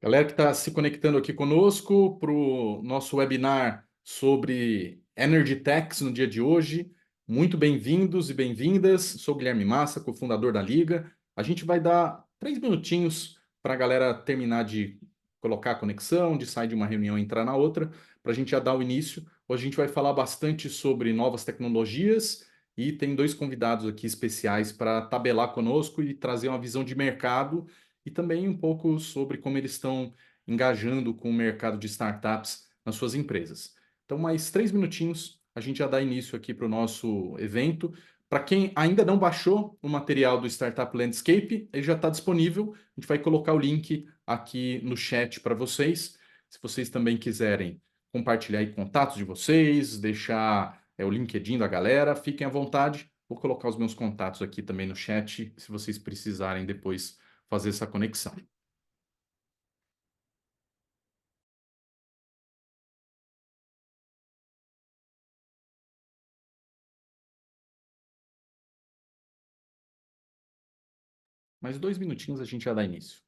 Galera que está se conectando aqui conosco para o nosso webinar sobre Energy Techs no dia de hoje. Muito bem-vindos e bem-vindas. Sou Guilherme Massa, cofundador da Liga. A gente vai dar 3 minutinhos para a galera terminar de colocar a conexão, de sair de uma reunião e entrar na outra, para a gente já dar o início. Hoje a gente vai falar bastante sobre novas tecnologias e tem 2 convidados aqui especiais para tabelar conosco e trazer uma visão de mercado e também um pouco sobre como eles estão engajando com o mercado de startups nas suas empresas. Então, mais 3 minutinhos, a gente já dá início aqui para o nosso evento. Para quem ainda não baixou o material do Startup Landscape, ele já está disponível. A gente vai colocar o link aqui no chat para vocês. Se vocês também quiserem compartilhar aí contatos de vocês, deixar o LinkedIn da galera, fiquem à vontade. Vou colocar os meus contatos aqui também no chat, se vocês precisarem depois fazer essa conexão. Mais 2 minutinhos a gente já dá início.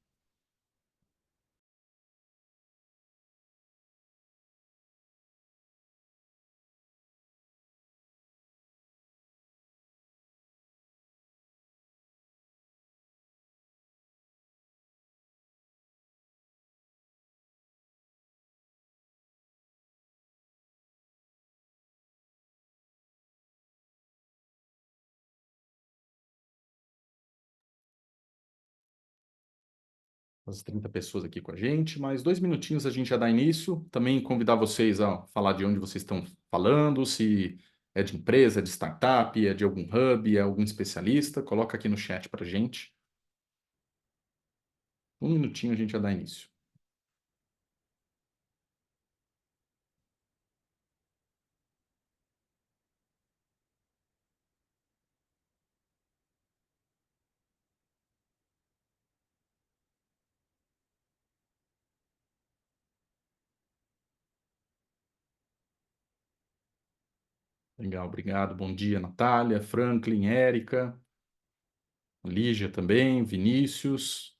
As 30 pessoas aqui com a gente, mais 2 minutinhos a gente já dá início. Também convidar vocês a falar de onde vocês estão falando, se é de empresa, é de startup, é de algum hub, é algum especialista. Coloca aqui no chat para a gente. 1 minutinho a gente já dá início. Legal, obrigado. Bom dia, Natália, Franklin, Érica, Lígia também, Vinícius,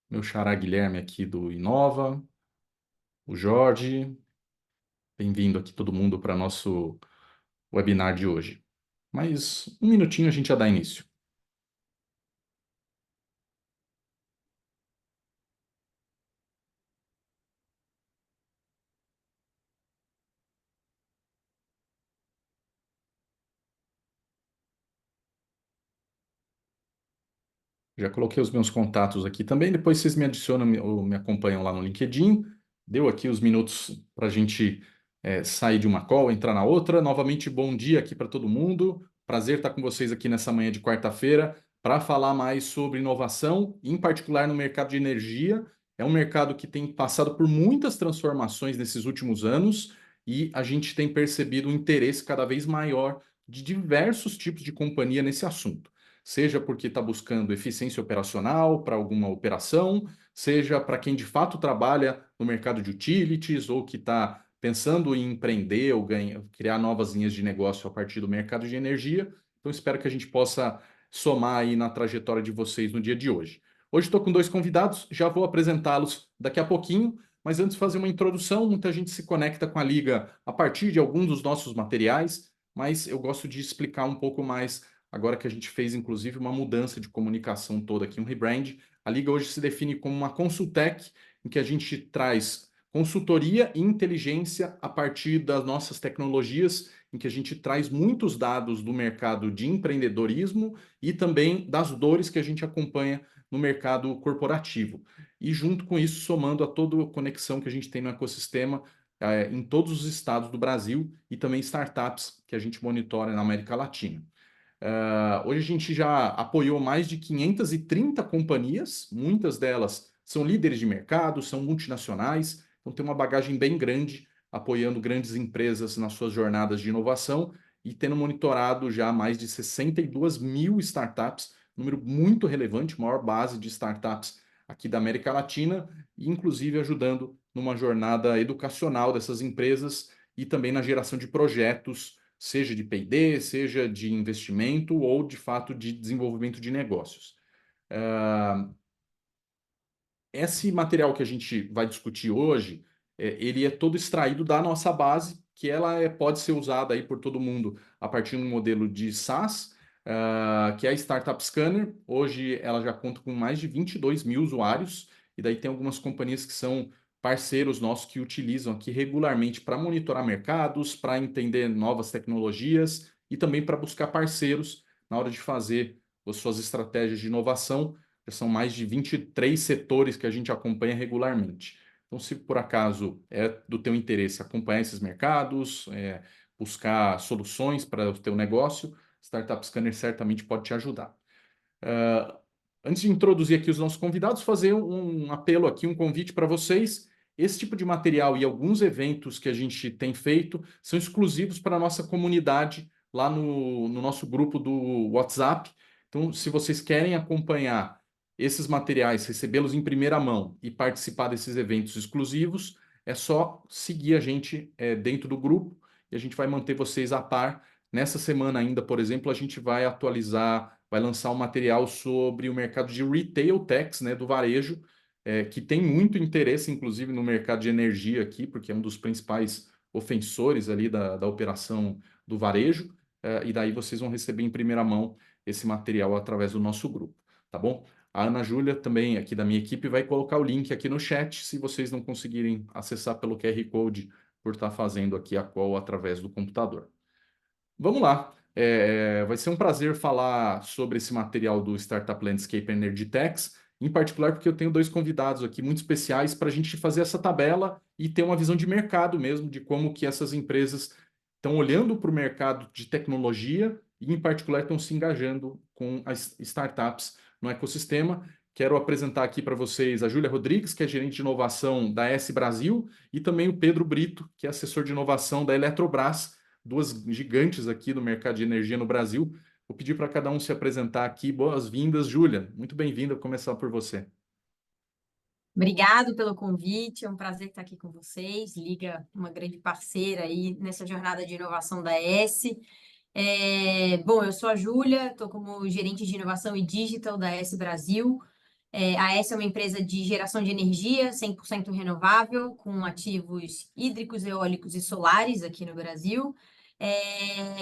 meu xará Guilherme aqui do Inova, o Jorge. Bem-vindo aqui todo mundo para nosso webinar de hoje. Mais 1 minutinho a gente já dá início. Já coloquei os meus contatos aqui também. Depois vocês me adicionam ou me acompanham lá no LinkedIn. Deu aqui os minutos para a gente sair de uma call, entrar na outra. Novamente, bom dia aqui para todo mundo. Prazer estar com vocês aqui nessa manhã de quarta-feira para falar mais sobre inovação, em particular no mercado de energia. É um mercado que tem passado por muitas transformações nesses últimos anos e a gente tem percebido um interesse cada vez maior de diversos tipos de companhia nesse assunto, seja porque está buscando eficiência operacional para alguma operação, seja para quem de fato trabalha no mercado de utilities ou que está pensando em empreender ou criar novas linhas de negócio a partir do mercado de energia. Então, espero que a gente possa somar aí na trajetória de vocês no dia de hoje. Hoje estou com 2 convidados, já vou apresentá-los daqui a pouquinho, mas antes de fazer uma introdução, muita gente se conecta com a Liga a partir de alguns dos nossos materiais, mas eu gosto de explicar um pouco mais agora que a gente fez, inclusive, uma mudança de comunicação toda aqui, um rebrand. A Liga hoje se define como uma consultech, em que a gente traz consultoria e inteligência a partir das nossas tecnologias, em que a gente traz muitos dados do mercado de empreendedorismo e também das dores que a gente acompanha no mercado corporativo. E junto com isso, somando a toda a conexão que a gente tem no ecossistema em todos os estados do Brasil e também startups que a gente monitora na América Latina. Hoje a gente já apoiou mais de 530 companhias, muitas delas são líderes de mercado, são multinacionais, então tem uma bagagem bem grande, apoiando grandes empresas nas suas jornadas de inovação e tendo monitorado já mais de 62 mil startups, número muito relevante, maior base de startups aqui da América Latina, e inclusive ajudando numa jornada educacional dessas empresas e também na geração de projetos, seja de P&D, seja de investimento ou de fato de desenvolvimento de negócios. esse material que a gente vai discutir hoje, ele é todo extraído da nossa base, que ela pode ser usada aí por todo mundo a partir de um modelo de SaaS, que é a Startup Scanner. Hoje ela já conta com mais de 22 mil usuários, e daí tem algumas companhias que são parceiros nossos que utilizam aqui regularmente para monitorar mercados, para entender novas tecnologias e também para buscar parceiros na hora de fazer as suas estratégias de inovação. Já são mais de 23 setores que a gente acompanha regularmente. Então, se por acaso é do teu interesse acompanhar esses mercados, buscar soluções para o teu negócio, Startup Scanner certamente pode te ajudar. Uh, Antes de introduzir aqui os nossos convidados, fazer um apelo aqui, um convite para vocês. Esse tipo de material e alguns eventos que a gente tem feito são exclusivos para a nossa comunidade lá no nosso grupo do WhatsApp. Então, se vocês querem acompanhar esses materiais, recebê-los em primeira mão e participar desses eventos exclusivos, é só seguir a gente dentro do grupo e a gente vai manter vocês a par. Nessa semana ainda, por exemplo, a gente vai atualizar, vai lançar um material sobre o mercado de retail techs, né, do varejo, que tem muito interesse, inclusive, no mercado de energia aqui, porque é um dos principais ofensores ali da operação do varejo, e daí vocês vão receber em primeira mão esse material através do nosso grupo, tá bom? A Ana Júlia, também aqui da minha equipe, vai colocar o link aqui no chat, se vocês não conseguirem acessar pelo QR Code por estar fazendo aqui a call através do computador. Vamos lá. Vai ser um prazer falar sobre esse material do Startup Landscape Energy Techs, em particular porque eu tenho dois convidados aqui muito especiais para a gente fazer essa tabela e ter uma visão de mercado mesmo, de como que essas empresas estão olhando para o mercado de tecnologia e, em particular, estão se engajando com as startups no ecossistema. Quero apresentar aqui para vocês a Júlia Rodrigues, que é gerente de inovação da S Brasil, e também o Pedro Brito, que é assessor de inovação da Eletrobras, duas gigantes aqui do mercado de energia no Brasil. Vou pedir para cada um se apresentar aqui. Boas-vindas, Júlia. Muito bem-vinda. Vou começar por você. Obrigado pelo convite, é um prazer estar aqui com vocês. Liga, uma grande parceira aí nessa jornada de inovação da S. Bom, eu sou a Júlia, estou como gerente de inovação e digital da S Brasil. A S é uma empresa de geração de energia 100% renovável, com ativos hídricos, eólicos e solares aqui no Brasil,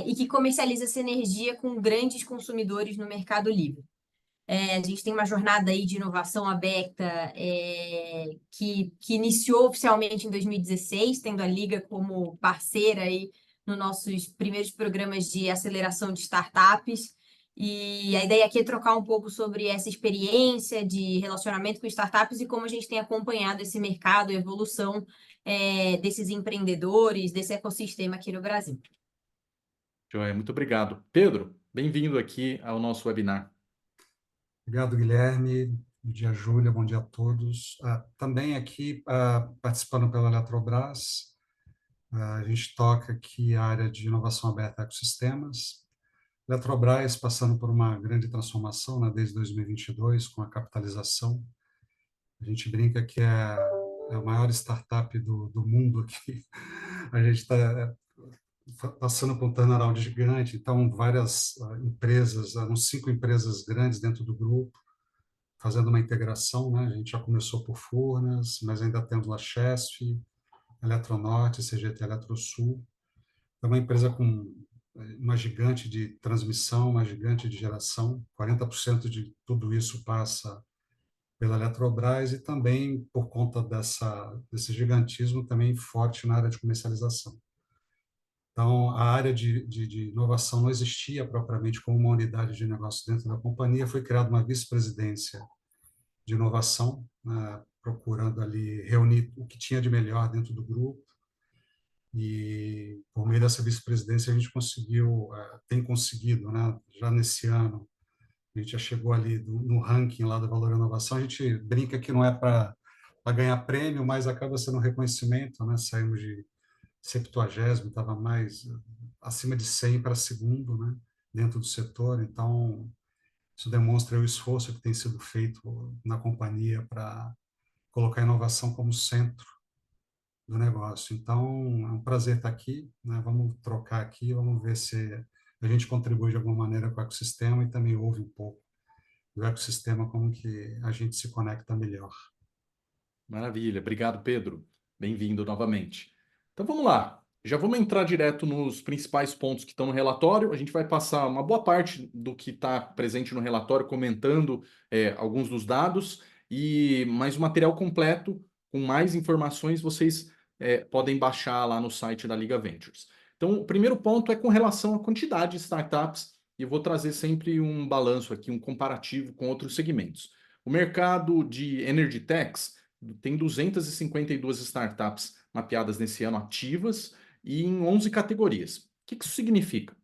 e que comercializa essa energia com grandes consumidores no Mercado Livre. A gente tem uma jornada aí de inovação aberta que iniciou oficialmente em 2016, tendo a Liga como parceira aí nos nossos primeiros programas de aceleração de startups. E a ideia aqui é trocar um pouco sobre essa experiência de relacionamento com startups e como a gente tem acompanhado esse mercado, a evolução desses empreendedores, desse ecossistema aqui no Brasil. Joia, muito obrigado. Pedro, bem-vindo aqui ao nosso webinar. Obrigado, Guilherme. Bom dia, Júlia. Bom dia a todos. Também aqui, participando pela Eletrobras, a gente toca aqui a área de inovação aberta e ecossistemas. Eletrobras passando por uma grande transformação, né, desde 2022, com a capitalização. A gente brinca que é a maior startup do mundo aqui. A gente está passando por um turnaround gigante, então várias empresas, uns 5 empresas grandes dentro do grupo, fazendo uma integração, né? A gente já começou por Furnas, mas ainda temos a Chesf, Eletronorte, CGT Eletrosul. É uma empresa com uma gigante de transmissão, uma gigante de geração. 40% de tudo isso passa pela Eletrobras e também por conta desse gigantismo também forte na área de comercialização. Então, a área de inovação não existia propriamente como uma unidade de negócio dentro da companhia, foi criada uma vice-presidência de inovação, né, procurando ali reunir o que tinha de melhor dentro do grupo. E por meio dessa vice-presidência a gente tem conseguido, né, já nesse ano, a gente já chegou ali no ranking lá do Valor Inovação. A gente brinca que não é para ganhar prêmio, mas acaba sendo um reconhecimento, né? Saímos de 70º, estava mais acima de 100 para segundo, né, dentro do setor. Então, isso demonstra o esforço que tem sido feito na companhia para colocar a inovação como centro do negócio. Então, é um prazer estar aqui, né? Vamos trocar aqui, vamos ver se a gente contribui de alguma maneira com o ecossistema e também ouve um pouco do ecossistema, como que a gente se conecta melhor. Maravilha, obrigado, Pedro. Bem-vindo novamente. Então vamos lá. Já vamos entrar direto nos principais pontos que estão no relatório. A gente vai passar uma boa parte do que está presente no relatório, comentando alguns dos dados e mais o material completo com mais informações vocês podem baixar lá no site da Liga Ventures. Então, o primeiro ponto é com relação à quantidade de startups, e eu vou trazer sempre um balanço aqui, um comparativo com outros segmentos. O mercado de Energy Techs tem 252 startups mapeadas nesse ano ativas e em 11 categorias. O que isso significa?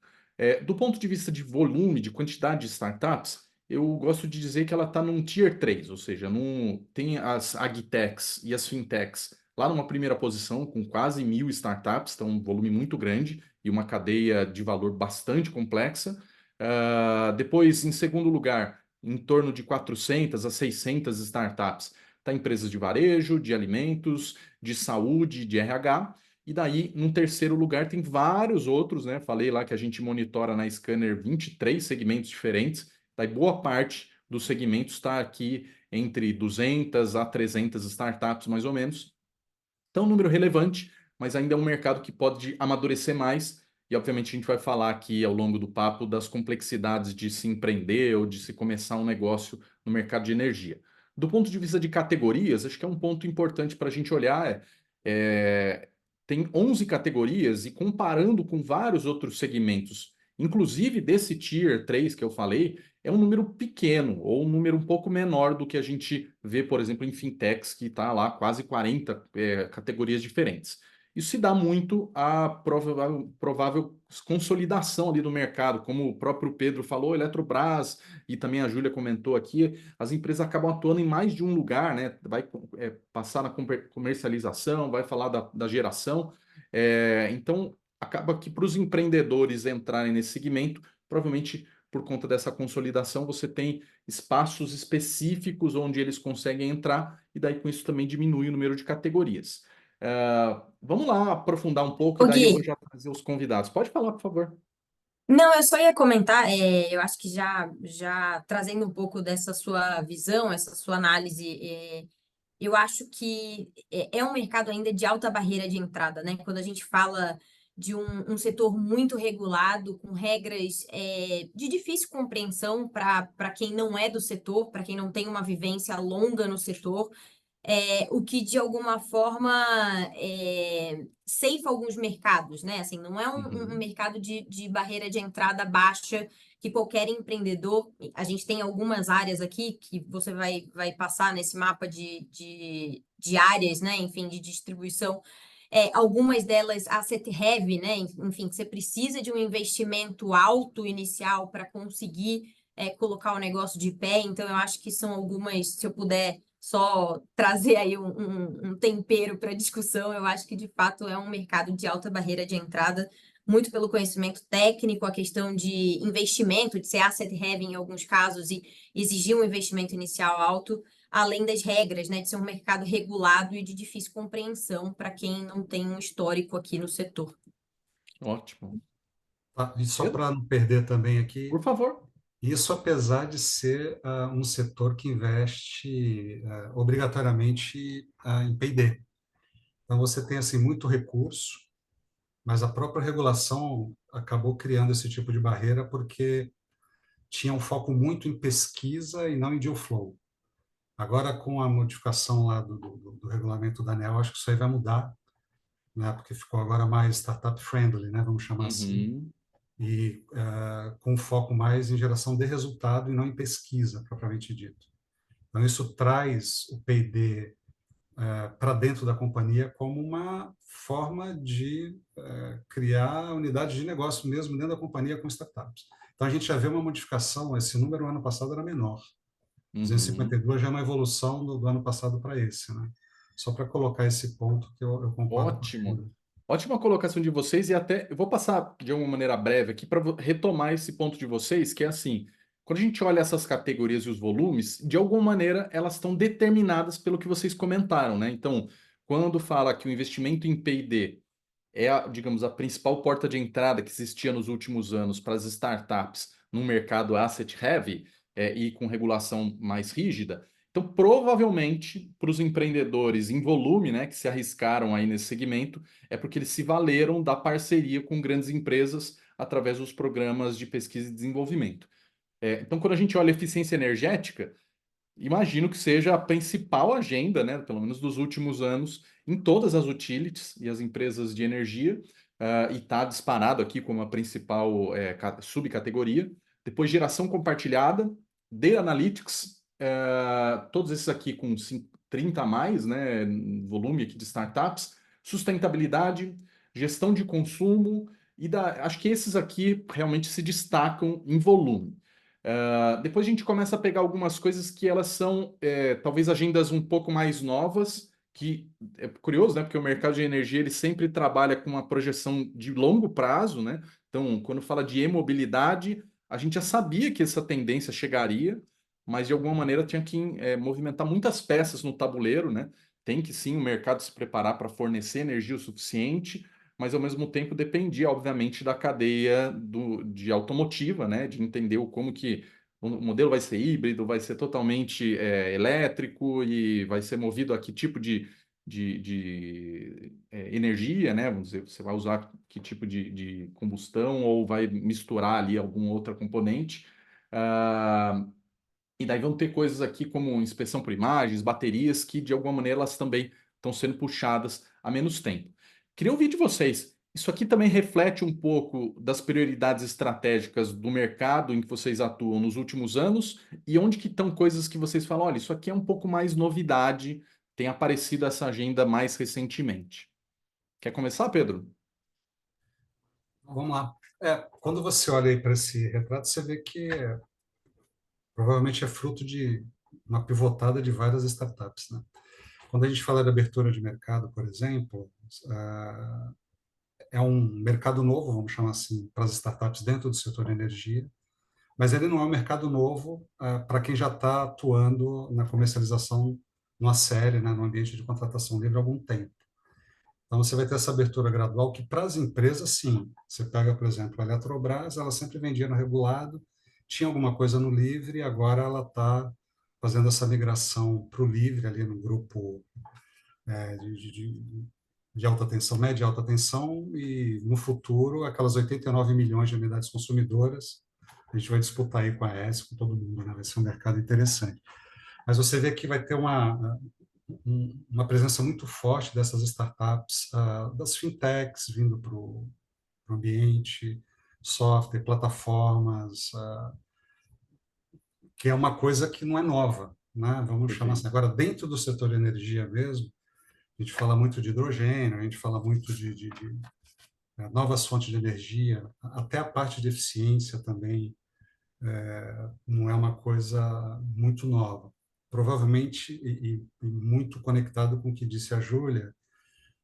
Do ponto de vista de volume, de quantidade de startups, eu gosto de dizer que ela está num Tier 3, ou seja, tem as agtechs e as fintechs lá numa primeira posição, com quase 1.000 startups, então um volume muito grande e uma cadeia de valor bastante complexa. Depois, em segundo lugar, em torno de 400 a 600 startups, está empresas de varejo, de alimentos, de saúde, de RH. E daí, num terceiro lugar, tem vários outros, né? Falei lá que a gente monitora na Scanner 23 segmentos diferentes. Daí, boa parte dos segmentos está aqui entre 200 a 300 startups, mais ou menos. Então, um número relevante, mas ainda é um mercado que pode amadurecer mais. E, obviamente, a gente vai falar aqui ao longo do papo das complexidades de se empreender ou de se começar um negócio no mercado de energia. Do ponto de vista de categorias, acho que é um ponto importante para a gente olhar. Tem 11 categorias e comparando com vários outros segmentos, inclusive desse Tier 3 que eu falei, é um número pequeno ou um número um pouco menor do que a gente vê, por exemplo, em fintechs, que está lá quase 40 categorias diferentes. Isso se dá muito à provável consolidação ali do mercado, como o próprio Pedro falou, Eletrobras e também a Júlia comentou aqui, as empresas acabam atuando em mais de um lugar, né? Vai passar na comercialização, vai falar da geração. Então, acaba que para os empreendedores entrarem nesse segmento, provavelmente por conta dessa consolidação, você tem espaços específicos onde eles conseguem entrar, e daí com isso também diminui o número de categorias. Vamos lá aprofundar um pouco, e Ô, daí eu vou Gui, já trazer os convidados. Pode falar, por favor. não, eu só ia comentar, eu acho que já trazendo um pouco dessa sua visão, essa sua análise, eu acho que é um mercado ainda de alta barreira de entrada, né? Quando a gente fala de um setor muito regulado, com regras de difícil compreensão para quem não é do setor, para quem não tem uma vivência longa no setor, o que de alguma forma ceifa alguns mercados, né? Assim, não é um Uhum. mercado de barreira de entrada baixa que qualquer empreendedor. A gente tem algumas áreas aqui que você vai passar nesse mapa de áreas, né? Enfim, de distribuição. Algumas delas asset heavy, né? Enfim, que você precisa de um investimento alto inicial para conseguir colocar o negócio de pé. Então, eu acho que são algumas, se eu puder só trazer aí um tempero para a discussão, eu acho que de fato é um mercado de alta barreira de entrada, muito pelo conhecimento técnico, a questão de investimento, de ser asset heavy em alguns casos e exigir um investimento inicial alto, além das regras, né, de ser um mercado regulado e de difícil compreensão para quem não tem um histórico aqui no setor. Ótimo. Tá? E só Pedro, para não perder também aqui, por favor. isso apesar de ser um setor que investe obrigatoriamente em P&D. Então você tem assim muito recurso, mas a própria regulação acabou criando esse tipo de barreira porque tinha um foco muito em pesquisa e não em deal flow. Agora, com a modificação lá do regulamento da ANEEL, acho que isso aí vai mudar, né? Porque ficou agora mais startup friendly, né? Vamos chamar assim, Uhum. e com um foco mais em geração de resultado e não em pesquisa, propriamente dito. Então, isso traz o P&D para dentro da companhia como uma forma de criar unidades de negócio mesmo dentro da companhia com startups. Então, a gente já vê uma modificação, esse número ano passado era menor, Uhum. 252 já é uma evolução do ano passado para esse, né? Só para colocar esse ponto que eu concordo com Ótimo. tudo. Ótima colocação de vocês, e até eu vou passar de uma maneira breve aqui para retomar esse ponto de vocês, que é assim, quando a gente olha essas categorias e os volumes, de alguma maneira elas estão determinadas pelo que vocês comentaram, né? Então, quando fala que o investimento em P&D é, digamos, a principal porta de entrada que existia nos últimos anos para as startups num mercado asset heavy, e com regulação mais rígida, Então, provavelmente, para os empreendedores em volume, né, que se arriscaram aí nesse segmento, é porque eles se valeram da parceria com grandes empresas através dos programas de pesquisa e desenvolvimento. Então, quando a gente olha eficiência energética, imagino que seja a principal agenda, né, pelo menos dos últimos anos, em todas as utilities e as empresas de energia, e está disparado aqui como a principal subcategoria. Depois, geração compartilhada, Data Analytics, todos esses aqui com 30 a mais, né, volume aqui de startups, sustentabilidade, gestão de consumo, acho que esses aqui realmente se destacam em volume. Depois a gente começa a pegar algumas coisas que elas são talvez agendas um pouco mais novas, que é curioso, né? Porque o mercado de energia ele sempre trabalha com uma projeção de longo prazo, né? Então, quando fala de e-mobilidade, a gente já sabia que essa tendência chegaria, mas de alguma maneira tinha que movimentar muitas peças no tabuleiro, né? Tem que sim o mercado se preparar para fornecer energia o suficiente, mas ao mesmo tempo dependia, obviamente, da cadeia de automotiva, né? De entender como que o modelo vai ser híbrido, vai ser totalmente elétrico e vai ser movido a que tipo de energia, né? Vamos dizer, você vai usar que tipo de combustão ou vai misturar ali alguma outra componente. E daí vão ter coisas aqui como inspeção por imagens, baterias, que de alguma maneira elas também estão sendo puxadas a menos tempo. Queria ouvir de vocês. Isso aqui também reflete um pouco das prioridades estratégicas do mercado em que vocês atuam nos últimos anos e onde que estão coisas que vocês falam, olha, isso aqui é um pouco mais novidade, tem aparecido essa agenda mais recentemente. Quer começar, Pedro? Vamos lá. Quando você olha aí para esse retrato, você vê que provavelmente é fruto de uma pivotada de várias startups, né? Quando a gente fala de abertura de mercado, por exemplo, é um mercado novo, vamos chamar assim, para as startups dentro do setor de energia, mas ele não é um mercado novo para quem já está atuando na comercialização numa série, né, no ambiente de contratação livre há algum tempo. Então, você vai ter essa abertura gradual que, para as empresas, sim. Você pega, por exemplo, a Eletrobras, ela sempre vendia no regulado, tinha alguma coisa no livre, agora ela está fazendo essa migração para o livre, ali no grupo de alta tensão, média e alta tensão, e no futuro, aquelas 89 milhões de unidades consumidoras, a gente vai disputar aí com a ES, com todo mundo, né? Vai ser um mercado interessante. Mas você vê que vai ter uma presença muito forte dessas startups, das fintechs vindo para o ambiente, software, plataformas, que é uma coisa que não é nova, né? Vamos chamar assim. Perfeito. Agora, dentro do setor de energia mesmo, a gente fala muito de hidrogênio, a gente fala muito de novas fontes de energia, até a parte de eficiência também não é uma coisa muito nova. Provavelmente, e muito conectado com o que disse a Júlia,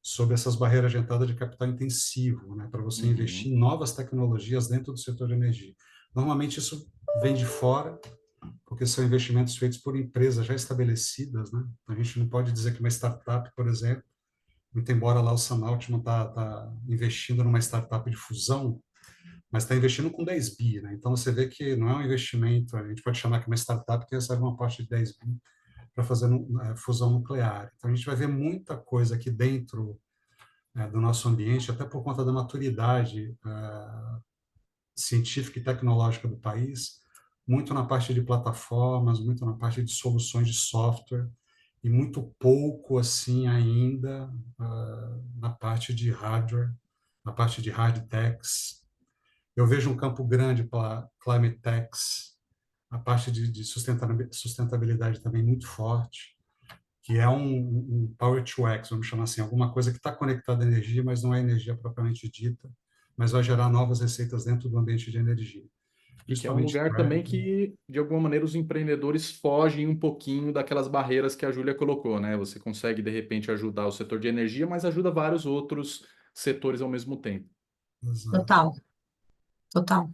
sobre essas barreiras de entrada de capital intensivo, né, para você investir Uhum. em novas tecnologias dentro do setor de energia. Normalmente isso vem de fora, porque são investimentos feitos por empresas já estabelecidas, né? A gente não pode dizer que uma startup, por exemplo, muito embora lá o Sam Altman está investindo numa startup de fusão, mas está investindo com 10 bi, né? Então você vê que não é um investimento, a gente pode chamar que uma startup que recebe uma parte de 10 bi para fazer fusão nuclear. Então a gente vai ver muita coisa aqui dentro do nosso ambiente, até por conta da maturidade científica e tecnológica do país, muito na parte de plataformas, muito na parte de soluções de software, e muito pouco assim ainda na parte de hardware, na parte de hard techs. Eu vejo um campo grande para climate techs, a parte de sustentabilidade também muito forte, que é um power to X, vamos chamar assim, alguma coisa que está conectada à energia, mas não é energia propriamente dita, mas vai gerar novas receitas dentro do ambiente de energia, E que é um principalmente lugar também gravity. que, de alguma maneira, os empreendedores fogem um pouquinho daquelas barreiras que a Júlia colocou, né? Você consegue, de repente, ajudar o setor de energia, mas ajuda vários outros setores ao mesmo tempo. Exato. Total, total.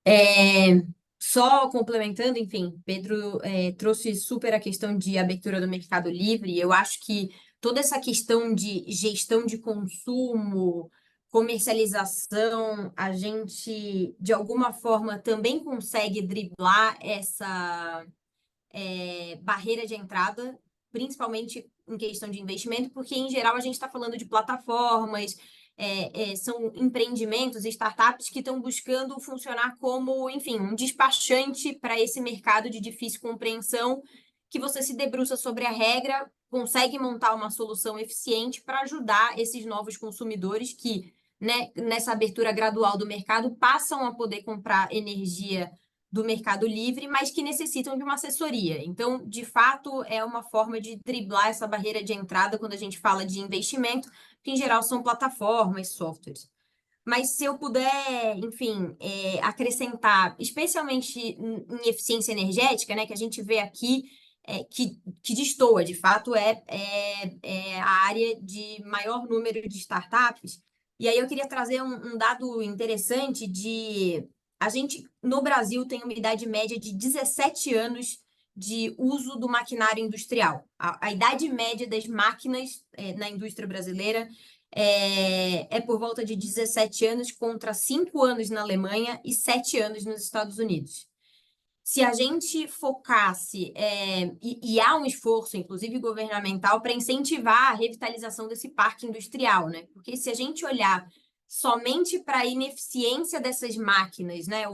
É, só complementando, enfim, Pedro trouxe super a questão de abertura do mercado livre. Eu acho que toda essa questão de gestão de consumo, comercialização, a gente, de alguma forma, também consegue driblar barreira de entrada, principalmente em questão de investimento, porque, em geral, a gente está falando de plataformas, são empreendimentos, startups que estão buscando funcionar como, enfim, um despachante para esse mercado de difícil compreensão, que você se debruça sobre a regra, consegue montar uma solução eficiente para ajudar esses novos consumidores que, né, nessa abertura gradual do mercado, passam a poder comprar energia do Mercado Livre, mas que necessitam de uma assessoria. Então, de fato, é uma forma de driblar essa barreira de entrada quando a gente fala de investimento, que em geral são plataformas, softwares. Mas se eu puder, enfim, acrescentar, especialmente em eficiência energética, né, que a gente vê aqui, que destoa, de fato, é a área de maior número de startups. E aí eu queria trazer um dado interessante de... A gente, no Brasil, tem uma idade média de 17 anos de uso do maquinário industrial. A idade média das máquinas na indústria brasileira é por volta de 17 anos, contra 5 anos na Alemanha e 7 anos nos Estados Unidos. Se a gente focasse, e há um esforço, inclusive governamental, para incentivar a revitalização desse parque industrial, né? Porque se a gente olhar somente para a ineficiência dessas máquinas, né?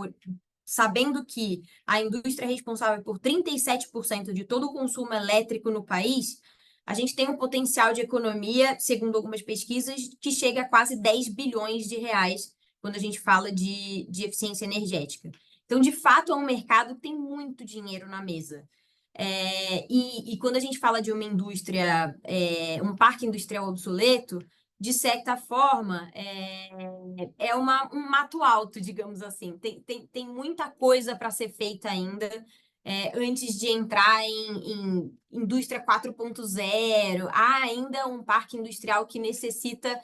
Sabendo que a indústria é responsável por 37% de todo o consumo elétrico no país, a gente tem um potencial de economia, segundo algumas pesquisas, que chega a quase 10 bilhões de reais quando a gente fala de eficiência energética. Então, de fato, é um mercado que tem muito dinheiro na mesa. E quando a gente fala de uma indústria, um parque industrial obsoleto, de certa forma, um mato alto, digamos assim. Tem muita coisa para ser feita ainda, antes de entrar em indústria 4.0. Há ainda um parque industrial que necessita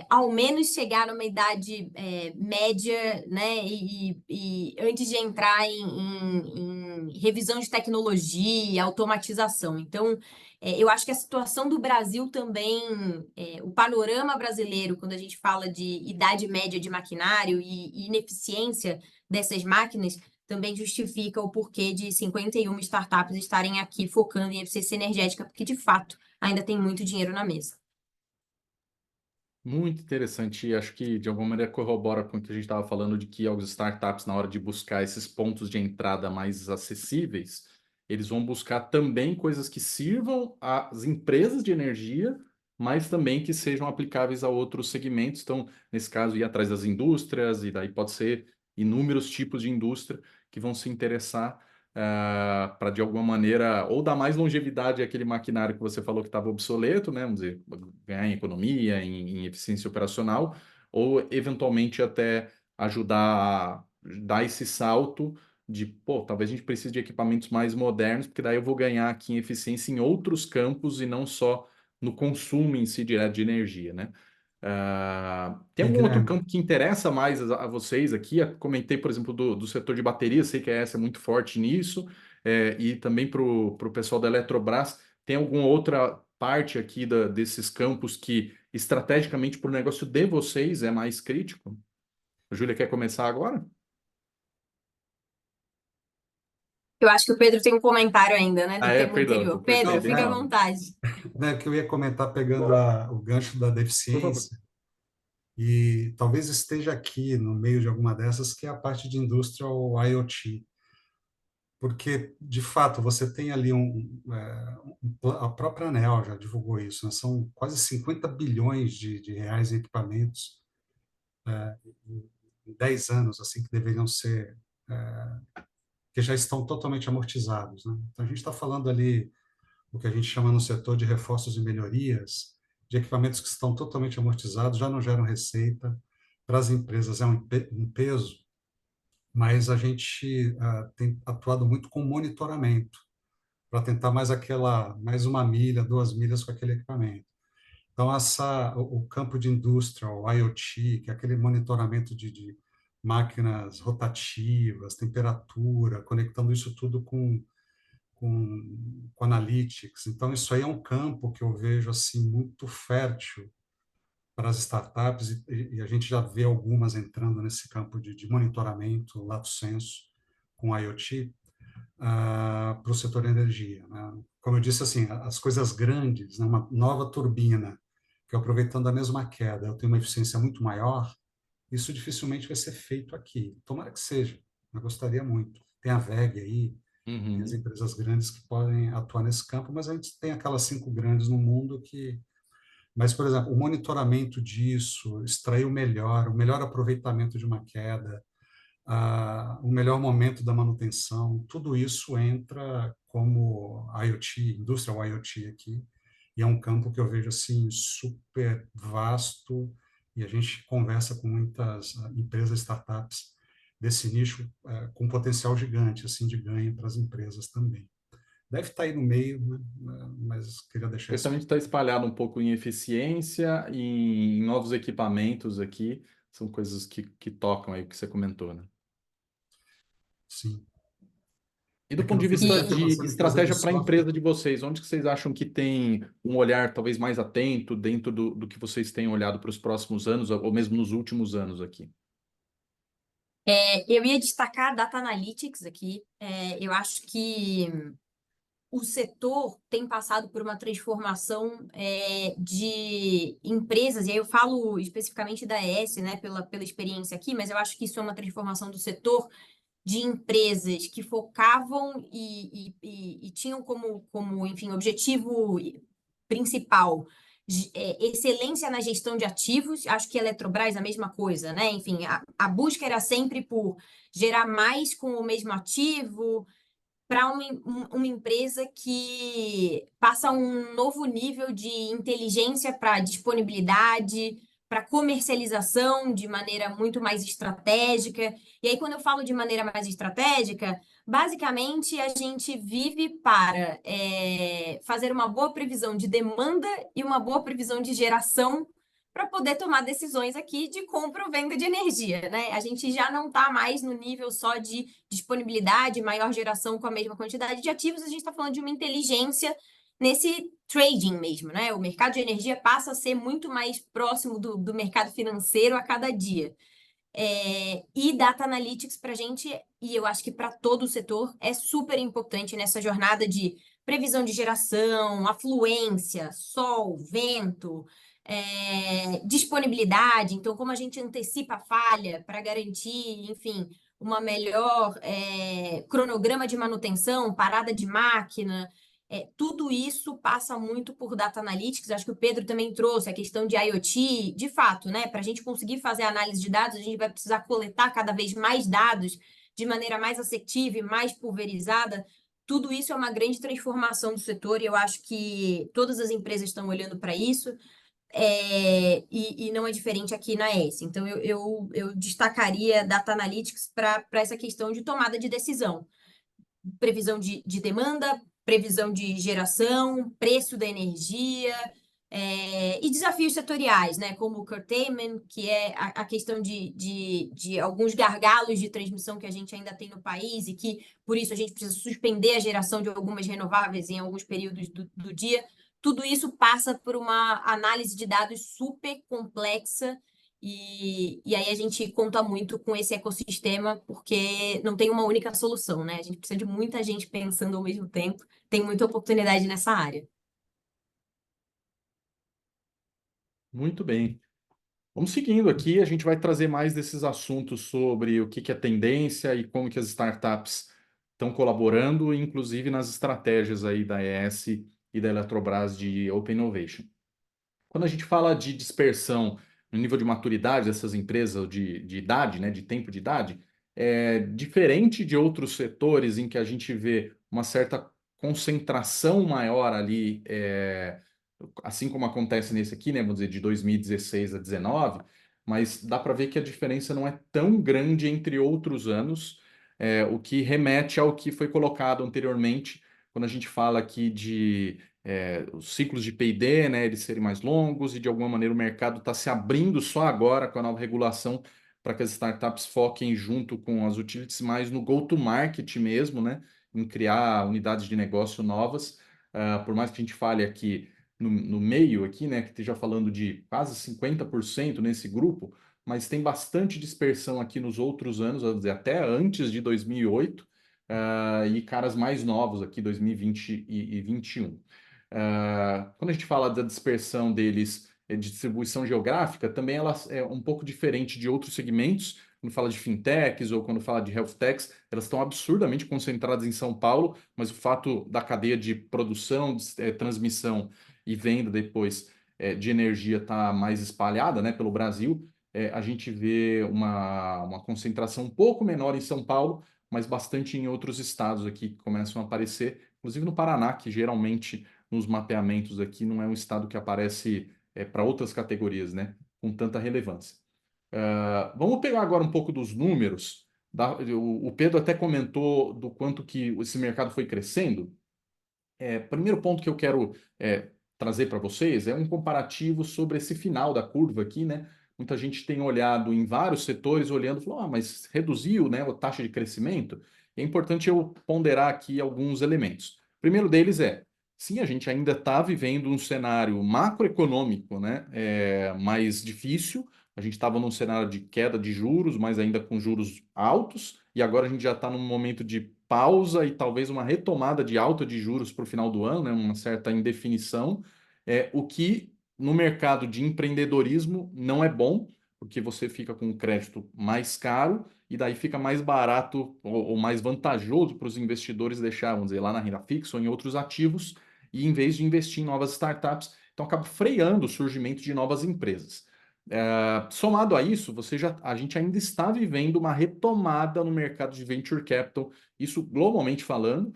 ao menos chegar numa idade média, né? E antes de entrar em revisão de tecnologia, automatização. Então, eu acho que a situação do Brasil também, o panorama brasileiro, quando a gente fala de idade média de maquinário e ineficiência dessas máquinas, também justifica o porquê de 51 startups estarem aqui focando em eficiência energética, porque, de fato, ainda tem muito dinheiro na mesa. Muito interessante, e acho que de alguma maneira corrobora com o que a gente estava falando de que os startups, na hora de buscar esses pontos de entrada mais acessíveis, eles vão buscar também coisas que sirvam às empresas de energia, mas também que sejam aplicáveis a outros segmentos. Então, nesse caso, ir atrás das indústrias, e daí pode ser inúmeros tipos de indústria que vão se interessar para de alguma maneira ou dar mais longevidade àquele maquinário que você falou que estava obsoleto, né? Vamos dizer, ganhar em economia, em eficiência operacional, ou eventualmente até ajudar a dar esse salto de, pô, talvez a gente precise de equipamentos mais modernos, porque daí eu vou ganhar aqui em eficiência em outros campos e não só no consumo em si direto de energia, né? Tem algum outro Guilherme, campo que interessa mais a vocês aqui? Eu comentei, por exemplo, do setor de bateria, sei que a ES é muito forte nisso, e também para o pessoal da Eletrobras. Tem alguma outra parte aqui desses campos que, estrategicamente, para o negócio de vocês, é mais crítico? A Júlia quer começar agora? Eu acho que o Pedro tem um comentário ainda, né, do tema Perdão, eu anterior. cortei Pedro, não, ele fica à então. vontade. né, que eu ia comentar pegando o gancho da Por favor. deficiência, e talvez esteja aqui no meio de alguma dessas, que é a parte de industrial IoT, porque, de fato, você tem ali a própria ANEEL já divulgou isso, né? São quase 50 bilhões de reais em equipamentos em 10 anos, assim, que deveriam ser, que já estão totalmente amortizados, né? Então, a gente está falando ali o que a gente chama no setor de reforços e melhorias, de equipamentos que estão totalmente amortizados, já não geram receita, para as empresas é um peso, mas a gente tem atuado muito com monitoramento, para tentar mais uma milha, 2 milhas com aquele equipamento. Então, o campo de indústria, o IoT, que é aquele monitoramento de máquinas rotativas, temperatura, conectando isso tudo com analytics. Então, isso aí é um campo que eu vejo assim muito fértil para as startups, e a gente já vê algumas entrando nesse campo de monitoramento, lato sensu, com IoT. para o setor energia, né? Como eu disse, assim, as coisas grandes, né, uma nova turbina, que aproveitando a mesma queda, eu tenho uma eficiência muito maior, isso dificilmente vai ser feito aqui. Tomara que seja, eu gostaria muito. Tem a WEG aí, tem as Uhum. empresas grandes que podem atuar nesse campo, mas a gente tem aquelas 5 grandes no mundo que... Mas, por exemplo, o monitoramento disso, extrair o melhor aproveitamento de uma queda, o melhor momento da manutenção, tudo isso entra como IoT, Industrial IoT aqui, e é um campo que eu vejo assim super vasto, e a gente conversa com muitas empresas, startups desse nicho, com potencial gigante assim de ganho para as empresas também. Deve estar aí no meio, né? Mas queria deixar isso. Certamente está espalhado um pouco em eficiência e em novos equipamentos aqui. São coisas que tocam aí o que você comentou, né? Sim. E do É que ponto no de fim vista a gente está de pensando em empresa de estratégia para a software. empresa de vocês, onde que vocês acham que tem um olhar talvez mais atento dentro do que vocês têm olhado para os próximos anos, ou mesmo nos últimos anos aqui? Eu ia destacar a Data Analytics aqui. Eu acho que o setor tem passado por uma transformação de empresas, e aí eu falo especificamente da ES, né, pela experiência aqui, mas eu acho que isso é uma transformação do setor de empresas que focavam e tinham como, enfim, objetivo principal excelência na gestão de ativos. Acho que a Eletrobras é a mesma coisa, né? Enfim, a busca era sempre por gerar mais com o mesmo ativo, para uma empresa que passa um novo nível de inteligência para disponibilidade, para comercialização de maneira muito mais estratégica. E aí, quando eu falo de maneira mais estratégica, basicamente a gente vive para fazer uma boa previsão de demanda e uma boa previsão de geração para poder tomar decisões aqui de compra ou venda de energia, né? A gente já não está mais no nível só de disponibilidade, maior geração com a mesma quantidade de ativos, a gente está falando de uma inteligência nesse trading mesmo, né? O mercado de energia passa a ser muito mais próximo do mercado financeiro a cada dia. E Data Analytics para a gente, e eu acho que para todo o setor, é super importante nessa jornada de previsão de geração, afluência, sol, vento, disponibilidade. Então, como a gente antecipa a falha para garantir, enfim, uma melhor cronograma de manutenção, parada de máquina. Tudo isso passa muito por Data Analytics. Acho que o Pedro também trouxe a questão de IoT. De fato, né? Para a gente conseguir fazer análise de dados, a gente vai precisar coletar cada vez mais dados de maneira mais assertiva e mais pulverizada. Tudo isso é uma grande transformação do setor e eu acho que todas as empresas estão olhando para isso. E não é diferente aqui na ES. Então, eu destacaria Data Analytics para essa questão de tomada de decisão. Previsão de demanda, previsão de geração, preço da energia, e desafios setoriais, né? Como o curtailment, que é a questão de alguns gargalos de transmissão que a gente ainda tem no país e que, por isso, a gente precisa suspender a geração de algumas renováveis em alguns períodos do dia. Tudo isso passa por uma análise de dados super complexa e aí a gente conta muito com esse ecossistema, porque não tem uma única solução, né? A gente precisa de muita gente pensando ao mesmo tempo. Tem muita oportunidade nessa área. Muito bem. Vamos seguindo aqui, a gente vai trazer mais desses assuntos sobre o que que é tendência e como que as startups estão colaborando, inclusive nas estratégias aí da ES e da Eletrobras de Open Innovation. Quando a gente fala de dispersão no nível de maturidade dessas empresas, ou de idade, né, de tempo de idade, é diferente de outros setores em que a gente vê uma certa concentração maior ali, assim como acontece nesse aqui, né, vamos dizer, de 2016 a 19, mas dá para ver que a diferença não é tão grande entre outros anos, o que remete ao que foi colocado anteriormente, quando a gente fala aqui de os ciclos de P&D, né, eles serem mais longos e de alguma maneira o mercado está se abrindo só agora com a nova regulação para que as startups foquem junto com as utilities mais no go-to-market mesmo, né, em criar unidades de negócio novas. Por mais que a gente fale aqui no meio aqui, né, que esteja falando de quase 50% nesse grupo, mas tem bastante dispersão aqui nos outros anos, vamos dizer, até antes de 2008, e caras mais novos aqui, 2020 e 21. Quando a gente fala da dispersão deles de distribuição geográfica, também ela é um pouco diferente de outros segmentos. Quando fala de fintechs ou quando fala de health techs, elas estão absurdamente concentradas em São Paulo, mas o fato da cadeia de produção, transmissão e venda depois de energia estar mais espalhada, né, pelo Brasil, a gente vê uma concentração um pouco menor em São Paulo, mas bastante em outros estados aqui que começam a aparecer, inclusive no Paraná, que geralmente nos mapeamentos aqui não é um estado que aparece para outras categorias, né, com tanta relevância. Vamos pegar agora um pouco dos números. O Pedro até comentou do quanto que esse mercado foi crescendo. Primeiro ponto que eu quero trazer para vocês é um comparativo sobre esse final da curva aqui, né? Muita gente tem olhado em vários setores, olhando e falou, mas reduziu, né, a taxa de crescimento. É importante eu ponderar aqui alguns elementos. O primeiro deles sim, a gente ainda está vivendo um cenário macroeconômico, né, mais difícil. A gente estava num cenário de queda de juros, mas ainda com juros altos, e agora a gente já está num momento de pausa e talvez uma retomada de alta de juros para o final do ano, né, uma certa indefinição, o que no mercado de empreendedorismo não é bom, porque você fica com um crédito mais caro e daí fica mais barato ou mais vantajoso para os investidores deixar, vamos dizer, lá na renda fixa ou em outros ativos, e em vez de investir em novas startups, então acaba freando o surgimento de novas empresas. Somado a isso, a gente ainda está vivendo uma retomada no mercado de venture capital, isso globalmente falando,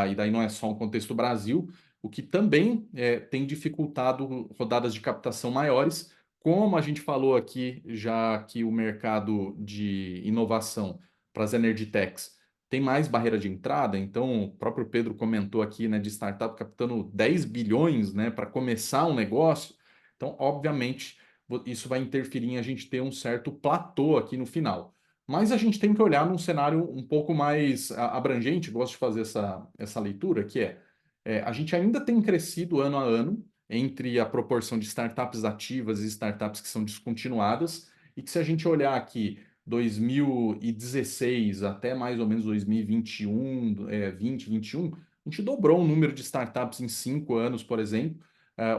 e daí não é só um contexto Brasil, o que também tem dificultado rodadas de captação maiores, como a gente falou aqui, já que o mercado de inovação para as energy techs tem mais barreira de entrada, então o próprio Pedro comentou aqui, né, de startup captando 10 bilhões, né, para começar um negócio, então obviamente isso vai interferir em a gente ter um certo platô aqui no final. Mas a gente tem que olhar num cenário um pouco mais abrangente, gosto de fazer essa leitura, que a gente ainda tem crescido ano a ano entre a proporção de startups ativas e startups que são descontinuadas, e que se a gente olhar aqui 2016 até mais ou menos 2021, 2021, a gente dobrou o número de startups em 5 anos, por exemplo,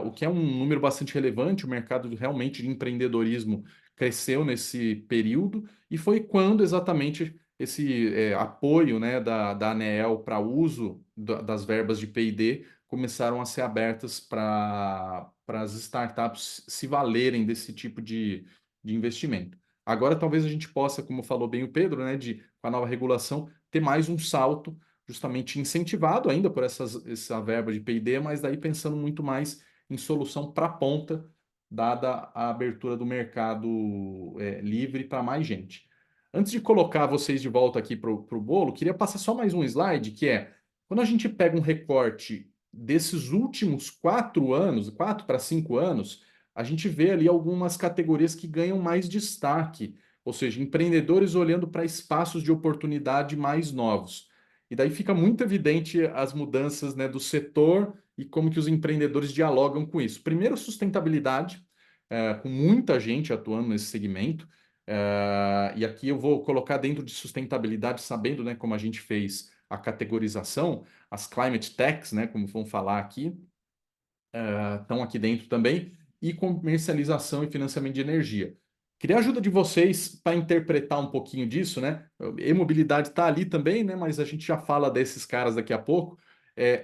o que é um número bastante relevante. O mercado realmente de empreendedorismo cresceu nesse período, e foi quando exatamente esse apoio, né, da ANEEL para uso das verbas de P&D começaram a ser abertas para as startups se valerem desse tipo de investimento. Agora, talvez a gente possa, como falou bem o Pedro, né, com a nova regulação, ter mais um salto, justamente incentivado ainda por essa verba de P&D, mas daí pensando muito mais em solução para a ponta, dada a abertura do mercado livre para mais gente. Antes de colocar vocês de volta aqui para o bolo, queria passar só mais um slide, que quando a gente pega um recorte desses últimos 4 anos, 4 para 5 anos, a gente vê ali algumas categorias que ganham mais destaque, ou seja, empreendedores olhando para espaços de oportunidade mais novos. E daí fica muito evidente as mudanças, né, do setor e como que os empreendedores dialogam com isso. Primeiro, sustentabilidade, com muita gente atuando nesse segmento. E aqui eu vou colocar dentro de sustentabilidade, sabendo, né, como a gente fez a categorização, as climate techs, né, como vamos falar aqui, estão aqui dentro também, e comercialização e financiamento de energia. Queria a ajuda de vocês para interpretar um pouquinho disso, né? E-mobilidade está ali também, né? Mas a gente já fala desses caras daqui a pouco.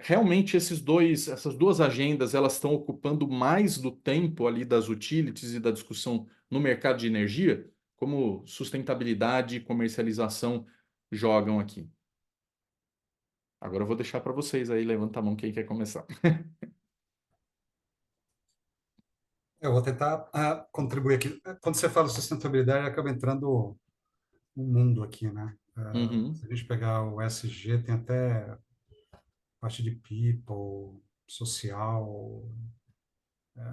Realmente essas duas agendas, elas estão ocupando mais do tempo ali das utilities e da discussão no mercado de energia, como sustentabilidade e comercialização jogam aqui. Agora eu vou deixar para vocês aí, levanta a mão quem quer começar. Eu vou tentar contribuir aqui. Quando você fala sustentabilidade, acaba entrando um mundo aqui, né? Se Uhum, a gente pegar o SG, tem até parte de people, social.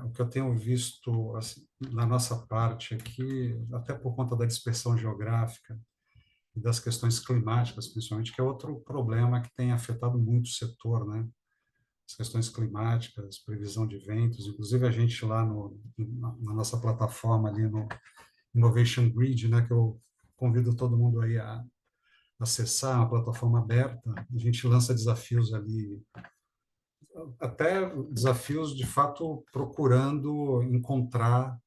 O que eu tenho visto assim, na nossa parte aqui, até por conta da dispersão geográfica e das questões climáticas, principalmente, que é outro problema que tem afetado muito o setor, né? As questões climáticas, previsão de ventos, inclusive a gente lá na nossa plataforma ali no Innovation Grid, né, que eu convido todo mundo aí a acessar, uma plataforma aberta, a gente lança desafios ali, até desafios de fato procurando encontrar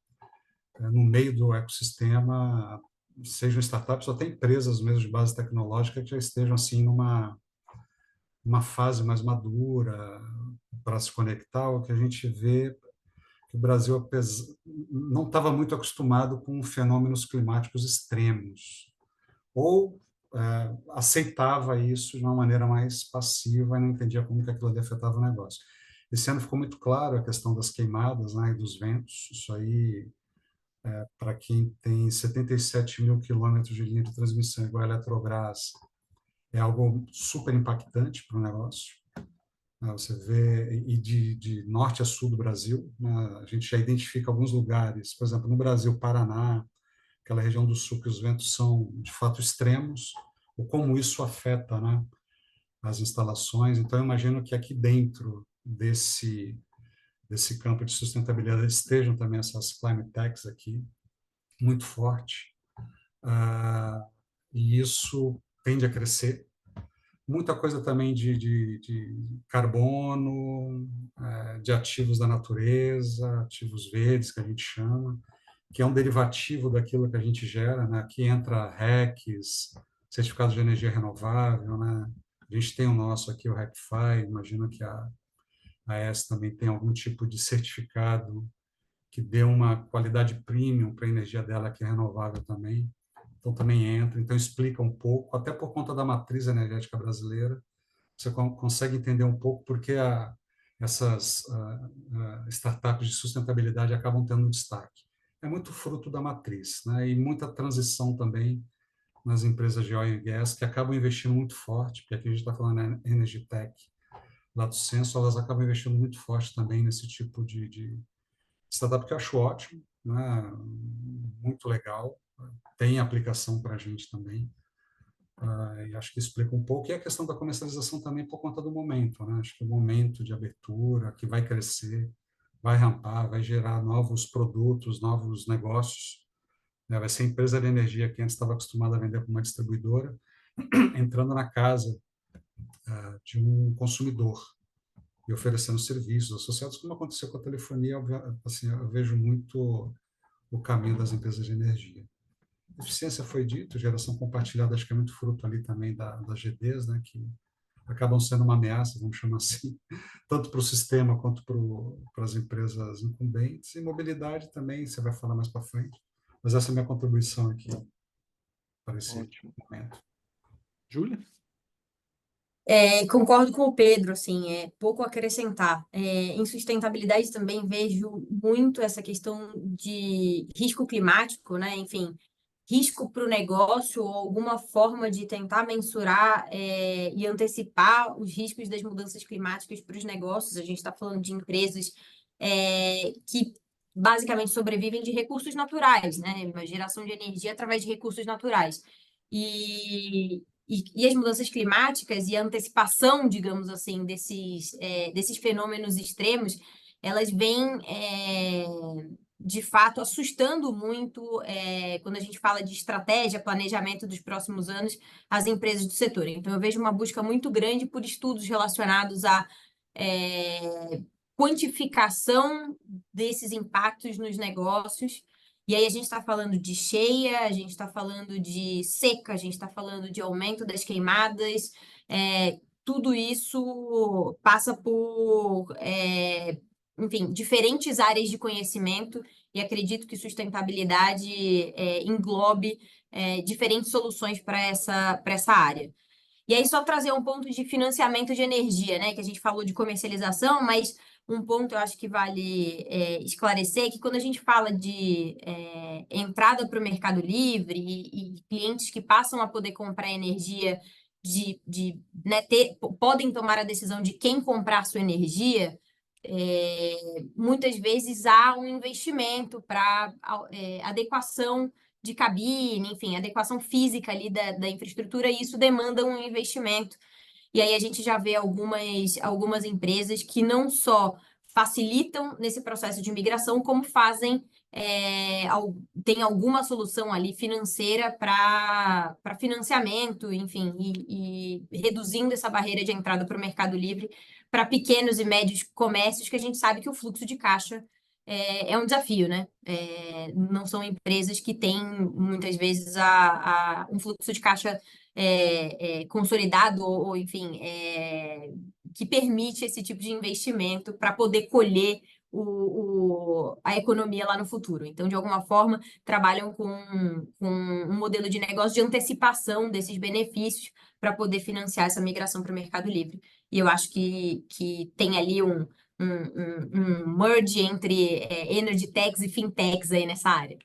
no meio do ecossistema, sejam startups ou até empresas mesmo de base tecnológica que já estejam assim numa uma fase mais madura para se conectar. O que a gente vê que o Brasil não estava muito acostumado com fenômenos climáticos extremos, ou aceitava isso de uma maneira mais passiva e não entendia como que aquilo ali afetava o negócio. Esse ano ficou muito claro a questão das queimadas, né, e dos ventos. Isso aí, para quem tem 77 mil quilômetros de linha de transmissão igual a Eletrobras, é algo super impactante para o negócio. Você vê, e de norte a sul do Brasil, né, a gente já identifica alguns lugares, por exemplo, no Brasil, Paraná, aquela região do sul que os ventos são de fato extremos, ou como isso afeta, né, as instalações. Então, eu imagino que aqui dentro desse campo de sustentabilidade estejam também essas climate techs aqui, muito forte, e isso tende a crescer. Muita coisa também de carbono, de ativos da natureza, ativos verdes, que a gente chama, que é um derivativo daquilo que a gente gera, né? Aqui entra RECs, certificados de energia renovável, né? A gente tem o nosso aqui, o RECFI, imagino que a ES também tem algum tipo de certificado que dê uma qualidade premium para a energia dela, que é renovável também. Então, também entra. Então, explica um pouco, até por conta da matriz energética brasileira, você consegue entender um pouco porque essas startups de sustentabilidade acabam tendo um destaque. É muito fruto da matriz, né? E muita transição também nas empresas de oil and gas, que acabam investindo muito forte, porque aqui a gente está falando da Energy Tech, Lato Senso, elas acabam investindo muito forte também nesse tipo de startup que eu acho ótimo, né? Muito legal, tem aplicação para a gente também. E acho que explica um pouco. E a questão da comercialização também por conta do momento, né? Acho que o momento de abertura, que vai crescer, vai rampar, vai gerar novos produtos, novos negócios, né? Vai ser a empresa de energia que antes estava acostumada a vender com uma distribuidora, entrando na casa de um consumidor e oferecendo serviços associados, como aconteceu com a telefonia. Assim, eu vejo muito o caminho das empresas de energia. Eficiência foi dito, geração compartilhada, acho que é muito fruto ali também das GDs, né, que acabam sendo uma ameaça, vamos chamar assim, tanto para o sistema quanto para as empresas incumbentes. E mobilidade também, você vai falar mais para frente. Mas essa é a minha contribuição aqui para esse Ótimo. momento. Júlia? Concordo com o Pedro, assim, é pouco a acrescentar. Em sustentabilidade também vejo muito essa questão de risco climático, né? Enfim, risco para o negócio ou alguma forma de tentar mensurar e antecipar os riscos das mudanças climáticas para os negócios. A gente está falando de empresas que basicamente sobrevivem de recursos naturais, né? Uma geração de energia através de recursos naturais. E as mudanças climáticas e a antecipação, digamos assim, desses fenômenos extremos, elas vêm, de fato, assustando muito, quando a gente fala de estratégia, planejamento dos próximos anos, as empresas do setor. Então, eu vejo uma busca muito grande por estudos relacionados à quantificação desses impactos nos negócios. E aí a gente está falando de cheia, a gente está falando de seca, a gente está falando de aumento das queimadas. Tudo isso passa por, enfim, diferentes áreas de conhecimento, e acredito que sustentabilidade englobe diferentes soluções para essa área. E aí, só trazer um ponto de financiamento de energia, né? Que a gente falou de comercialização, mas um ponto eu acho que vale esclarecer que quando a gente fala de entrada para o Mercado Livre e clientes que passam a poder comprar energia, né, podem tomar a decisão de quem comprar sua energia, muitas vezes há um investimento para adequação de cabine, enfim, adequação física ali da infraestrutura, e isso demanda um investimento. E aí a gente já vê algumas empresas que não só facilitam nesse processo de migração, como fazem tem alguma solução ali financeira para financiamento, enfim, e reduzindo essa barreira de entrada para o Mercado Livre para pequenos e médios comércios, que a gente sabe que o fluxo de caixa é um desafio, né? Não são empresas que têm, muitas vezes, um fluxo de caixa consolidado, ou enfim, que permite esse tipo de investimento para poder colher a economia lá no futuro. Então, de alguma forma, trabalham com um modelo de negócio de antecipação desses benefícios para poder financiar essa migração para o Mercado Livre. E eu acho que tem ali um merge entre energy techs e fintechs aí nessa área.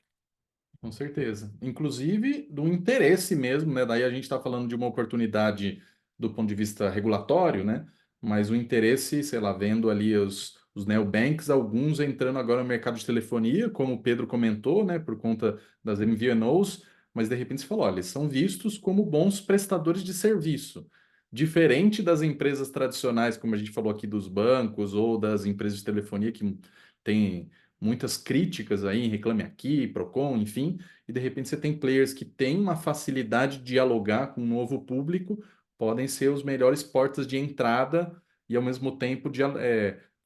Com certeza. Inclusive do interesse mesmo, né? Daí a gente está falando de uma oportunidade do ponto de vista regulatório, né? Mas o interesse, sei lá, vendo ali os neobanks, alguns entrando agora no mercado de telefonia, como o Pedro comentou, né? Por conta das MVNOs, mas de repente você falou, olha, eles são vistos como bons prestadores de serviço. Diferente das empresas tradicionais, como a gente falou aqui dos bancos ou das empresas de telefonia que têm muitas críticas aí, Reclame Aqui, Procon, enfim, e de repente você tem players que têm uma facilidade de dialogar com um novo público, podem ser os melhores portas de entrada e ao mesmo tempo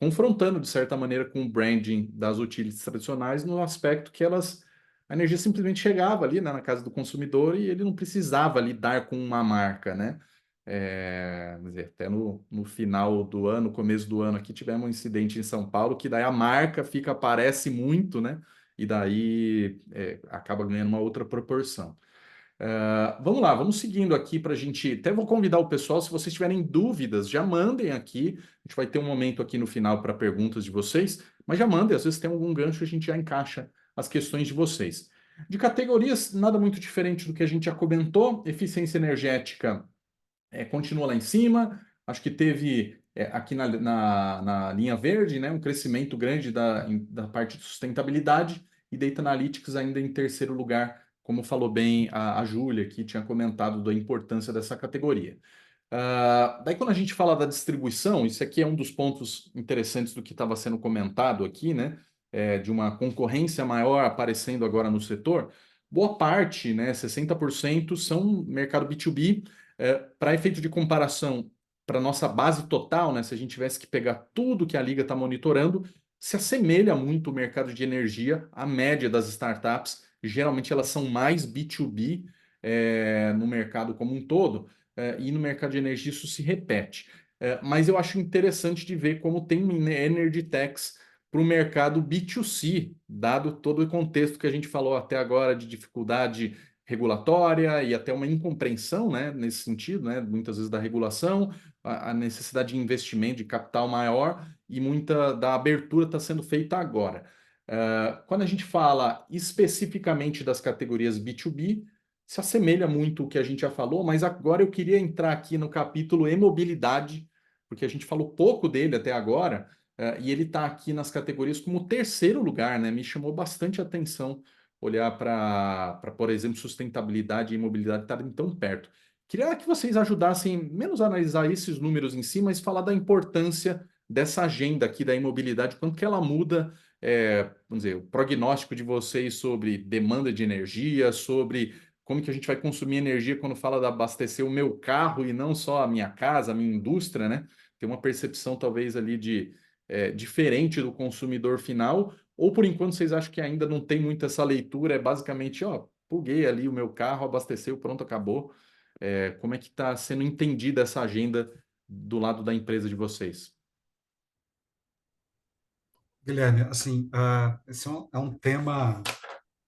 confrontando de certa maneira com o branding das utilities tradicionais no aspecto que a energia simplesmente chegava ali, né, na casa do consumidor e ele não precisava lidar com uma marca, né? Quer dizer, até no final do ano, começo do ano aqui, tivemos um incidente em São Paulo que daí a marca aparece muito, né? E daí acaba ganhando uma outra proporção. Vamos lá, vamos seguindo aqui para a gente. Até vou convidar o pessoal, se vocês tiverem dúvidas, já mandem aqui. A gente vai ter um momento aqui no final para perguntas de vocês, mas já mandem, às vezes tem algum gancho, a gente já encaixa as questões de vocês. De categorias, nada muito diferente do que a gente já comentou, eficiência energética continua lá em cima. Acho que teve aqui na linha verde, né, um crescimento grande da parte de sustentabilidade e Data Analytics ainda em terceiro lugar, como falou bem a Júlia, que tinha comentado da importância dessa categoria. Daí, quando a gente fala da distribuição, isso aqui é um dos pontos interessantes do que estava sendo comentado aqui, né? De uma concorrência maior aparecendo agora no setor. Boa parte, né? 60% são mercado B2B. Para efeito de comparação, para nossa base total, né? Se a gente tivesse que pegar tudo que a Liga está monitorando, se assemelha muito o mercado de energia à média das startups. Geralmente elas são mais B2B no mercado como um todo e no mercado de energia isso se repete. Mas eu acho interessante de ver como tem energy techs para o mercado B2C, dado todo o contexto que a gente falou até agora de dificuldade regulatória e até uma incompreensão, né, nesse sentido, né, muitas vezes da regulação, a necessidade de investimento, de capital maior e muita da abertura está sendo feita agora. Quando a gente fala especificamente das categorias B2B, se assemelha muito o que a gente já falou, mas agora eu queria entrar aqui no capítulo e-mobilidade, porque a gente falou pouco dele até agora, e ele está aqui nas categorias como terceiro lugar, né? Me chamou bastante atenção olhar por exemplo, sustentabilidade e mobilidade estarem tão perto. Queria que vocês ajudassem menos a analisar esses números em si, mas falar da importância dessa agenda aqui da imobilidade, quanto que ela muda, vamos dizer, o prognóstico de vocês sobre demanda de energia, sobre como que a gente vai consumir energia quando fala de abastecer o meu carro e não só a minha casa, a minha indústria, né? Tem uma percepção talvez ali diferente do consumidor final, ou por enquanto vocês acham que ainda não tem muito essa leitura, é basicamente, ó, pluguei ali o meu carro, abasteceu, pronto, acabou. Como é que está sendo entendida essa agenda do lado da empresa de vocês? Guilherme, assim, esse é um tema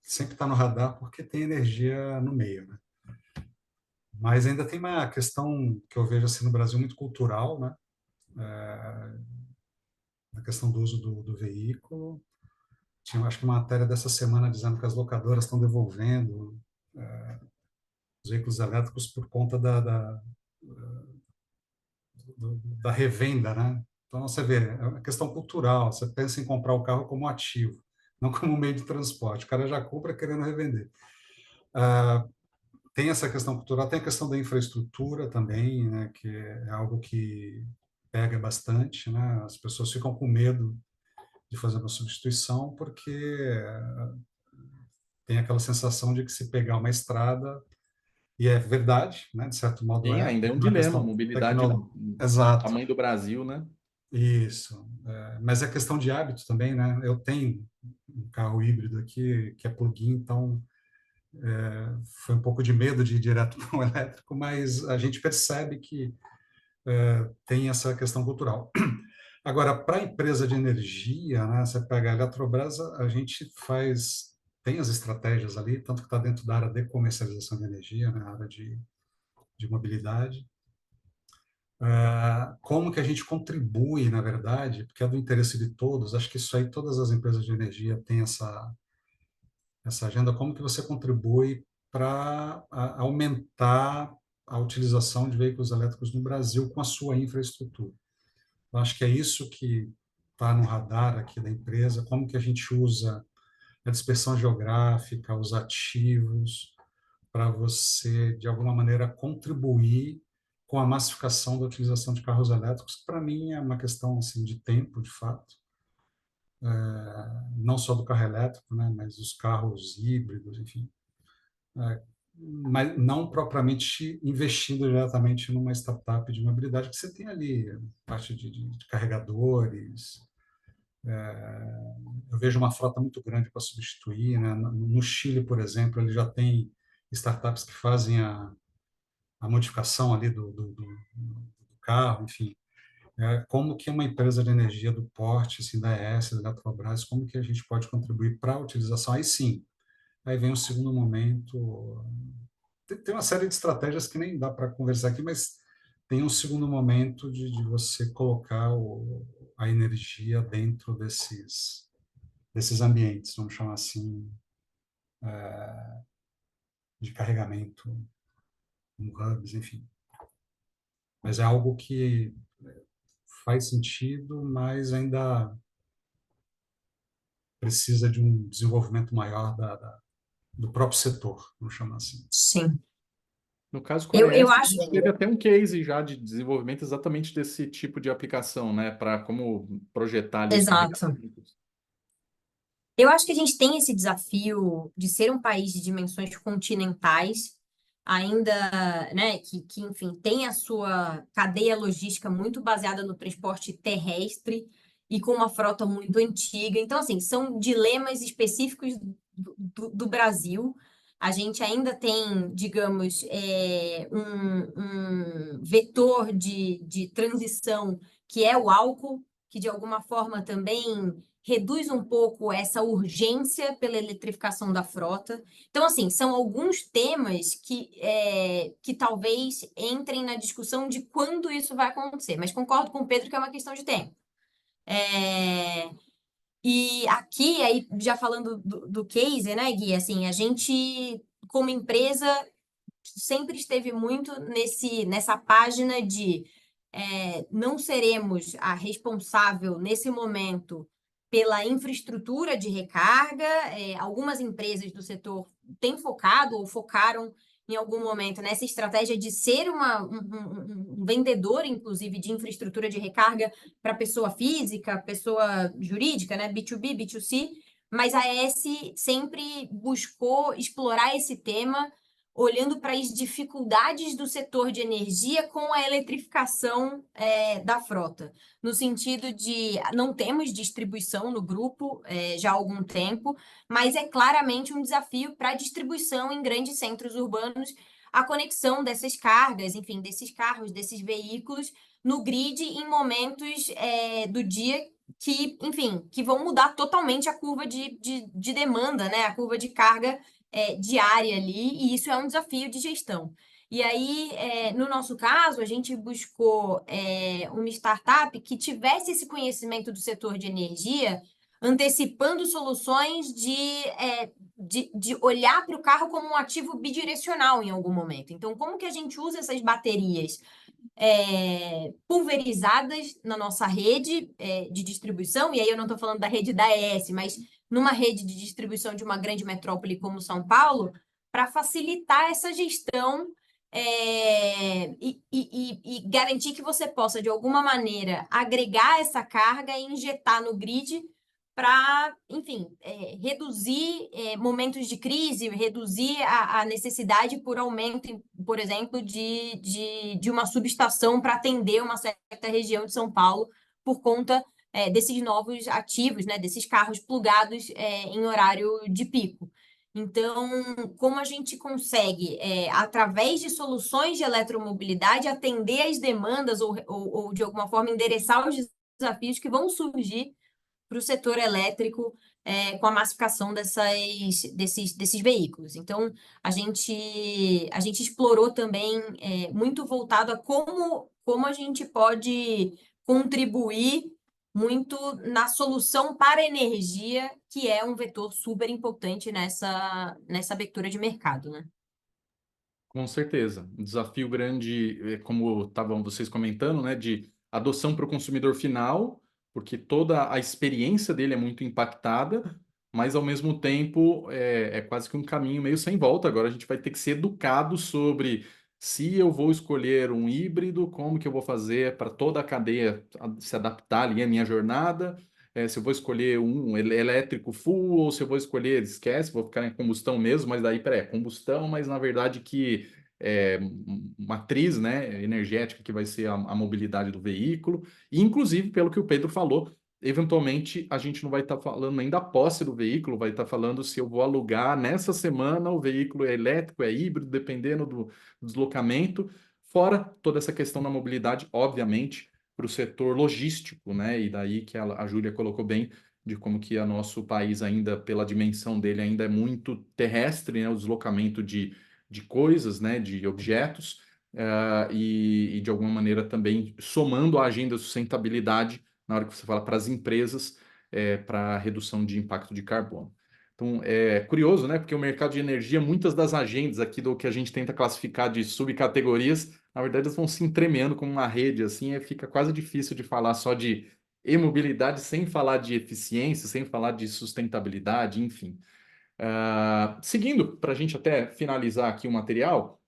que sempre está no radar porque tem energia no meio, né? Mas ainda tem uma questão que eu vejo assim no Brasil muito cultural, né? A questão do uso do veículo. Tinha, acho que uma matéria dessa semana dizendo que as locadoras estão devolvendo os veículos elétricos por conta da revenda, né? Então, você vê, é uma questão cultural. Você pensa em comprar o carro como ativo, não como meio de transporte. O cara já compra querendo revender. Tem essa questão cultural, tem a questão da infraestrutura também, né? Que é algo que pega bastante, né? As pessoas ficam com medo de fazer uma substituição, porque tem aquela sensação de que se pegar uma estrada, e é verdade, né? De certo modo Sim, ainda é um uma dilema, questão mobilidade tecnológica. Exato, tamanho do Brasil, né? isso. Mas é questão de hábito também, né? Eu tenho um carro híbrido aqui que é plug-in, então foi um pouco de medo de ir direto para o elétrico, mas a gente percebe que tem essa questão cultural. Agora, para a empresa de energia, né, você pega a Eletrobras, a gente tem as estratégias ali, tanto que está dentro da área de comercialização de energia, né, área de mobilidade. Como que a gente contribui, na verdade, porque é do interesse de todos, acho que isso aí todas as empresas de energia têm essa agenda, como que você contribui para aumentar a utilização de veículos elétricos no Brasil com a sua infraestrutura. Eu acho que é isso que está no radar aqui da empresa, como que a gente usa a dispersão geográfica, os ativos, para você, de alguma maneira, contribuir com a massificação da utilização de carros elétricos, que para mim é uma questão assim, de tempo, de fato, não só do carro elétrico, né, mas os carros híbridos, enfim. Mas não propriamente investindo diretamente numa startup de mobilidade, que você tem ali parte de carregadores. Eu vejo uma frota muito grande para substituir, né? No Chile, por exemplo, ele já tem startups que fazem a modificação ali do carro, enfim. Como que uma empresa de energia do porte, assim, da ES, da Eletrobras, como que a gente pode contribuir para a utilização? Aí sim, aí vem o segundo momento. Tem uma série de estratégias que nem dá para conversar aqui, mas tem um segundo momento de você colocar a energia dentro desses ambientes, vamos chamar assim, de carregamento, em hubs, enfim. Mas é algo que faz sentido, mas ainda precisa de um desenvolvimento maior do próprio setor, vamos chamar assim. Sim. No caso com a Eu AES, a acho. gente teve até um case já de desenvolvimento exatamente desse tipo de aplicação, né? Para como projetar ali os Exato. carregamentos. Eu acho que a gente tem esse desafio de ser um país de dimensões continentais, ainda, né, que enfim, tem a sua cadeia logística muito baseada no transporte terrestre e com uma frota muito antiga. Então, assim, são dilemas específicos do Brasil. A gente ainda tem, digamos, um vetor de transição que é o álcool, que de alguma forma também reduz um pouco essa urgência pela eletrificação da frota. Então, assim, são alguns temas que talvez entrem na discussão de quando isso vai acontecer, mas concordo com o Pedro que é uma questão de tempo. E aqui, aí, já falando do case, né, Gui, assim, a gente, como empresa, sempre esteve muito nessa página de não seremos a responsável nesse momento pela infraestrutura de recarga. Algumas empresas do setor têm focado ou focaram em algum momento nessa estratégia de ser um vendedor, inclusive, de infraestrutura de recarga para pessoa física, pessoa jurídica, né? B2B, B2C, mas a ES sempre buscou explorar esse tema olhando para as dificuldades do setor de energia com a eletrificação da frota, no sentido de não temos distribuição no grupo já há algum tempo, mas é claramente um desafio para a distribuição em grandes centros urbanos, a conexão dessas cargas, enfim, desses carros, desses veículos no grid em momentos do dia que, enfim, que vão mudar totalmente a curva de demanda, né? A curva de carga diária ali, e isso é um desafio de gestão. E aí, no nosso caso, a gente buscou uma startup que tivesse esse conhecimento do setor de energia, antecipando soluções de olhar para o carro como um ativo bidirecional em algum momento. Então, como que a gente usa essas baterias pulverizadas na nossa rede de distribuição, e aí eu não estou falando da rede da ES, mas numa rede de distribuição de uma grande metrópole como São Paulo, para facilitar essa gestão e garantir que você possa, de alguma maneira, agregar essa carga e injetar no grid para, enfim, reduzir momentos de crise, reduzir a necessidade por aumento, por exemplo, de uma subestação para atender uma certa região de São Paulo por conta desses novos ativos, né, desses carros plugados em horário de pico. Então, como a gente consegue, através de soluções de eletromobilidade, atender às demandas ou, de alguma forma, endereçar os desafios que vão surgir para o setor elétrico com a massificação desses veículos. Então, a gente explorou também muito voltado a como a gente pode contribuir muito na solução para a energia, que é um vetor super importante nessa abertura de mercado, né? Com certeza. Um desafio grande, como estavam vocês comentando, né, de adoção para o consumidor final, porque toda a experiência dele é muito impactada, mas ao mesmo tempo é quase que um caminho meio sem volta. Agora a gente vai ter que ser educado sobre se eu vou escolher um híbrido, como que eu vou fazer para toda a cadeia se adaptar ali à minha jornada. Se eu vou escolher um elétrico full ou se eu vou escolher, esquece, vou ficar em combustão mesmo, mas daí, peraí, combustão, mas na verdade que é, matriz, né, energética que vai ser a mobilidade do veículo. E, inclusive, pelo que o Pedro falou, eventualmente a gente não vai estar falando nem da posse do veículo, vai estar falando se eu vou alugar nessa semana o veículo é elétrico, é híbrido, dependendo do deslocamento. Fora toda essa questão da mobilidade, obviamente, para o setor logístico, né? E daí que a Júlia colocou bem de como que o nosso país ainda, pela dimensão dele, ainda é muito terrestre, né? O deslocamento de coisas, né? De objetos, e de alguma maneira também somando a agenda de sustentabilidade na hora que você fala para as empresas, para a redução de impacto de carbono. Então, é curioso, né? Porque o mercado de energia, muitas das agendas aqui do que a gente tenta classificar de subcategorias, na verdade, elas vão se entremeando como uma rede, assim, fica quase difícil de falar só de e-mobilidade sem falar de eficiência, sem falar de sustentabilidade, enfim. Seguindo, para a gente até finalizar aqui o material,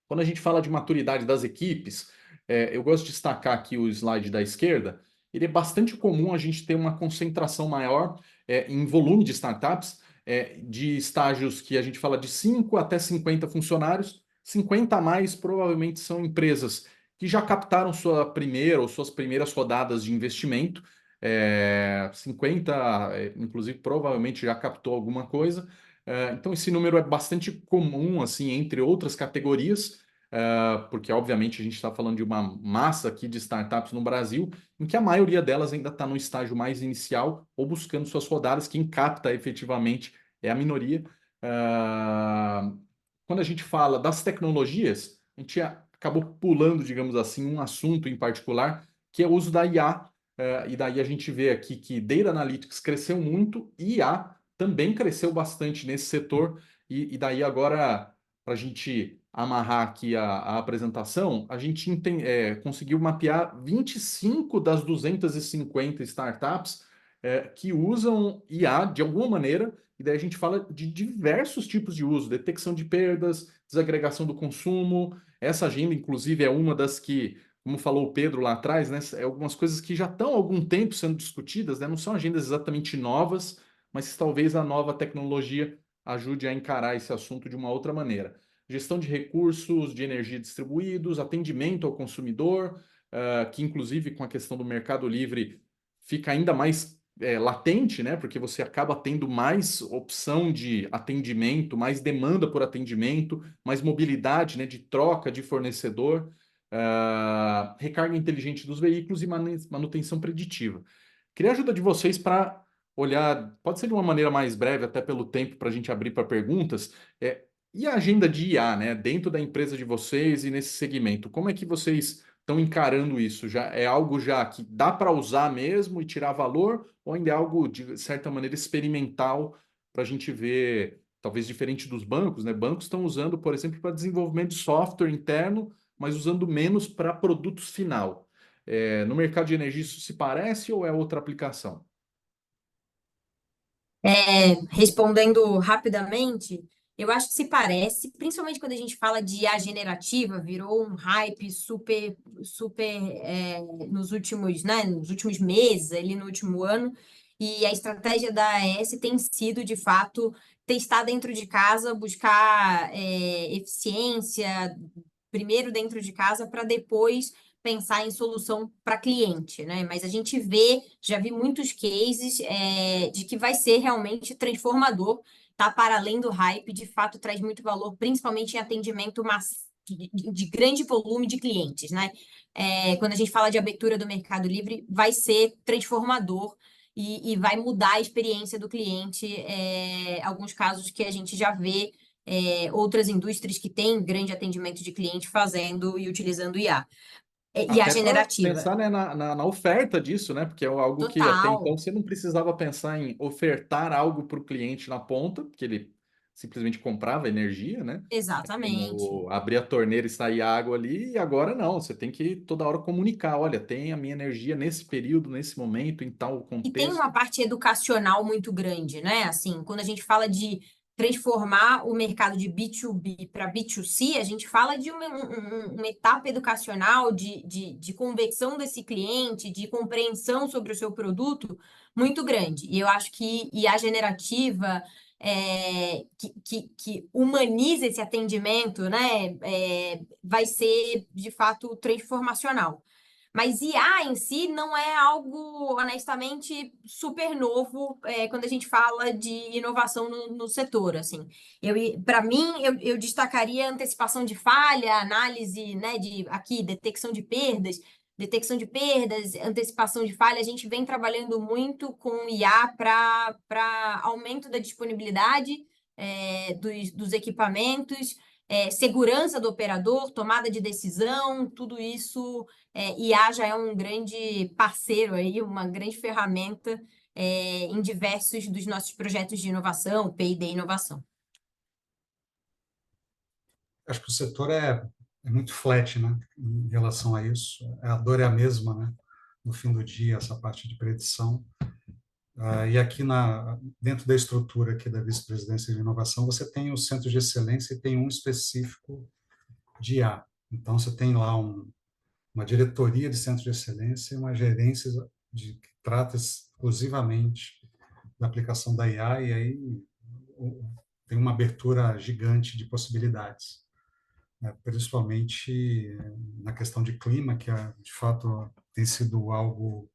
quando a gente fala de maturidade das equipes, eu gosto de destacar aqui o slide da esquerda. Ele é bastante comum a gente ter uma concentração maior em volume de startups, de estágios que a gente fala de 5 até 50 funcionários. 50 a mais provavelmente são empresas que já captaram sua primeira ou suas primeiras rodadas de investimento. 50, inclusive, provavelmente já captou alguma coisa. Então, esse número é bastante comum, assim, entre outras categorias, porque, obviamente, a gente está falando de uma massa aqui de startups no Brasil, em que a maioria delas ainda está no estágio mais inicial ou buscando suas rodadas. Quem capta efetivamente é a minoria. Quando a gente fala das tecnologias, a gente acabou pulando, digamos assim, um assunto em particular, que é o uso da IA. E daí a gente vê aqui que Data Analytics cresceu muito e IA também cresceu bastante nesse setor, e daí agora, para a gente amarrar aqui a apresentação, a gente conseguiu mapear 25 das 250 startups que usam IA de alguma maneira, e daí a gente fala de diversos tipos de uso, detecção de perdas, desagregação do consumo. Essa agenda, inclusive, é uma das que, como falou o Pedro lá atrás, né, algumas coisas que já estão há algum tempo sendo discutidas, né, não são agendas exatamente novas, mas talvez a nova tecnologia ajude a encarar esse assunto de uma outra maneira. Gestão de recursos de energia distribuídos, atendimento ao consumidor, que inclusive com a questão do Mercado Livre fica ainda mais latente, né? Porque você acaba tendo mais opção de atendimento, mais demanda por atendimento, mais mobilidade, né? De troca de fornecedor, recarga inteligente dos veículos e manutenção preditiva. Queria a ajuda de vocês para olhar, pode ser de uma maneira mais breve, até pelo tempo, para a gente abrir para perguntas. E a agenda de IA, né, dentro da empresa de vocês e nesse segmento, como é que vocês estão encarando isso? Já é algo já que dá para usar mesmo e tirar valor, ou ainda é algo de certa maneira experimental para a gente ver, talvez diferente dos bancos, né? Bancos estão usando, por exemplo, para desenvolvimento de software interno, mas usando menos para produtos final. No mercado de energia isso se parece ou é outra aplicação? Respondendo rapidamente, eu acho que se parece, principalmente quando a gente fala de IA generativa, virou um hype super nos últimos, né, nos últimos meses, ali no último ano, e a estratégia da AES tem sido, de fato, testar dentro de casa, buscar eficiência, primeiro dentro de casa, para depois pensar em solução para cliente, né? Mas a gente já vi muitos cases de que vai ser realmente transformador, tá para além do hype, de fato traz muito valor, principalmente em atendimento de grande volume de clientes, né? Quando a gente fala de abertura do Mercado Livre, vai ser transformador e vai mudar a experiência do cliente. Alguns casos que a gente já vê outras indústrias que têm grande atendimento de cliente fazendo e utilizando IA. E a Até para generativa. pensar, né, na oferta disso, né? Porque é algo que até então Total. você não precisava pensar em ofertar algo para o cliente na ponta, porque ele simplesmente comprava energia, né? É Exatamente. como abrir a torneira e sair água ali, e agora não, você tem que toda hora comunicar, olha, tem a minha energia nesse período, nesse momento, em tal E tem uma contexto. parte educacional muito grande, né? Assim, quando a gente fala de transformar o mercado de B2B para B2C, a gente fala de uma etapa educacional de conversão desse cliente, de compreensão sobre o seu produto muito grande. E eu acho que IA generativa que humaniza esse atendimento, né? Vai ser, de fato, transformacional. Mas IA em si não é algo, honestamente, super novo quando a gente fala de inovação no setor, assim. Para mim, eu destacaria antecipação de falha, análise, né, aqui, detecção de perdas, antecipação de falha. A gente vem trabalhando muito com IA para aumento da disponibilidade dos equipamentos, segurança do operador, tomada de decisão, tudo isso IA já é um grande parceiro aí, uma grande ferramenta em diversos dos nossos projetos de inovação, P&D inovação. Acho que o setor é muito flat, né, em relação a isso. A dor é a mesma, né, no fim do dia, essa parte de predição. E aqui dentro da estrutura aqui da Vice-Presidência de Inovação, você tem o Centro de Excelência e tem um específico de IA. Então, você tem lá uma diretoria de Centro de Excelência e uma gerência que trata exclusivamente da aplicação da IA, e aí tem uma abertura gigante de possibilidades, né? Principalmente na questão de clima, que de fato tem sido algo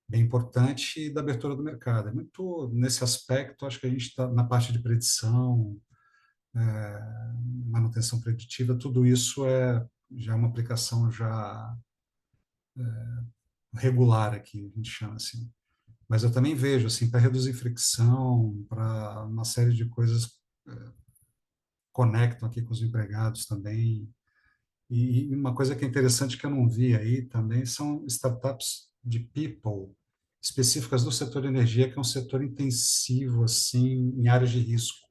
bem importante, e da abertura do mercado. É muito nesse aspecto, acho que a gente está na parte de predição, manutenção preditiva, tudo isso já é uma aplicação já regular aqui, a gente chama assim. Mas eu também vejo, assim, para reduzir fricção, para uma série de coisas conectam aqui com os empregados também. E uma coisa que é interessante que eu não vi aí também são startups de people específicas do setor de energia, que é um setor intensivo, assim, em áreas de risco.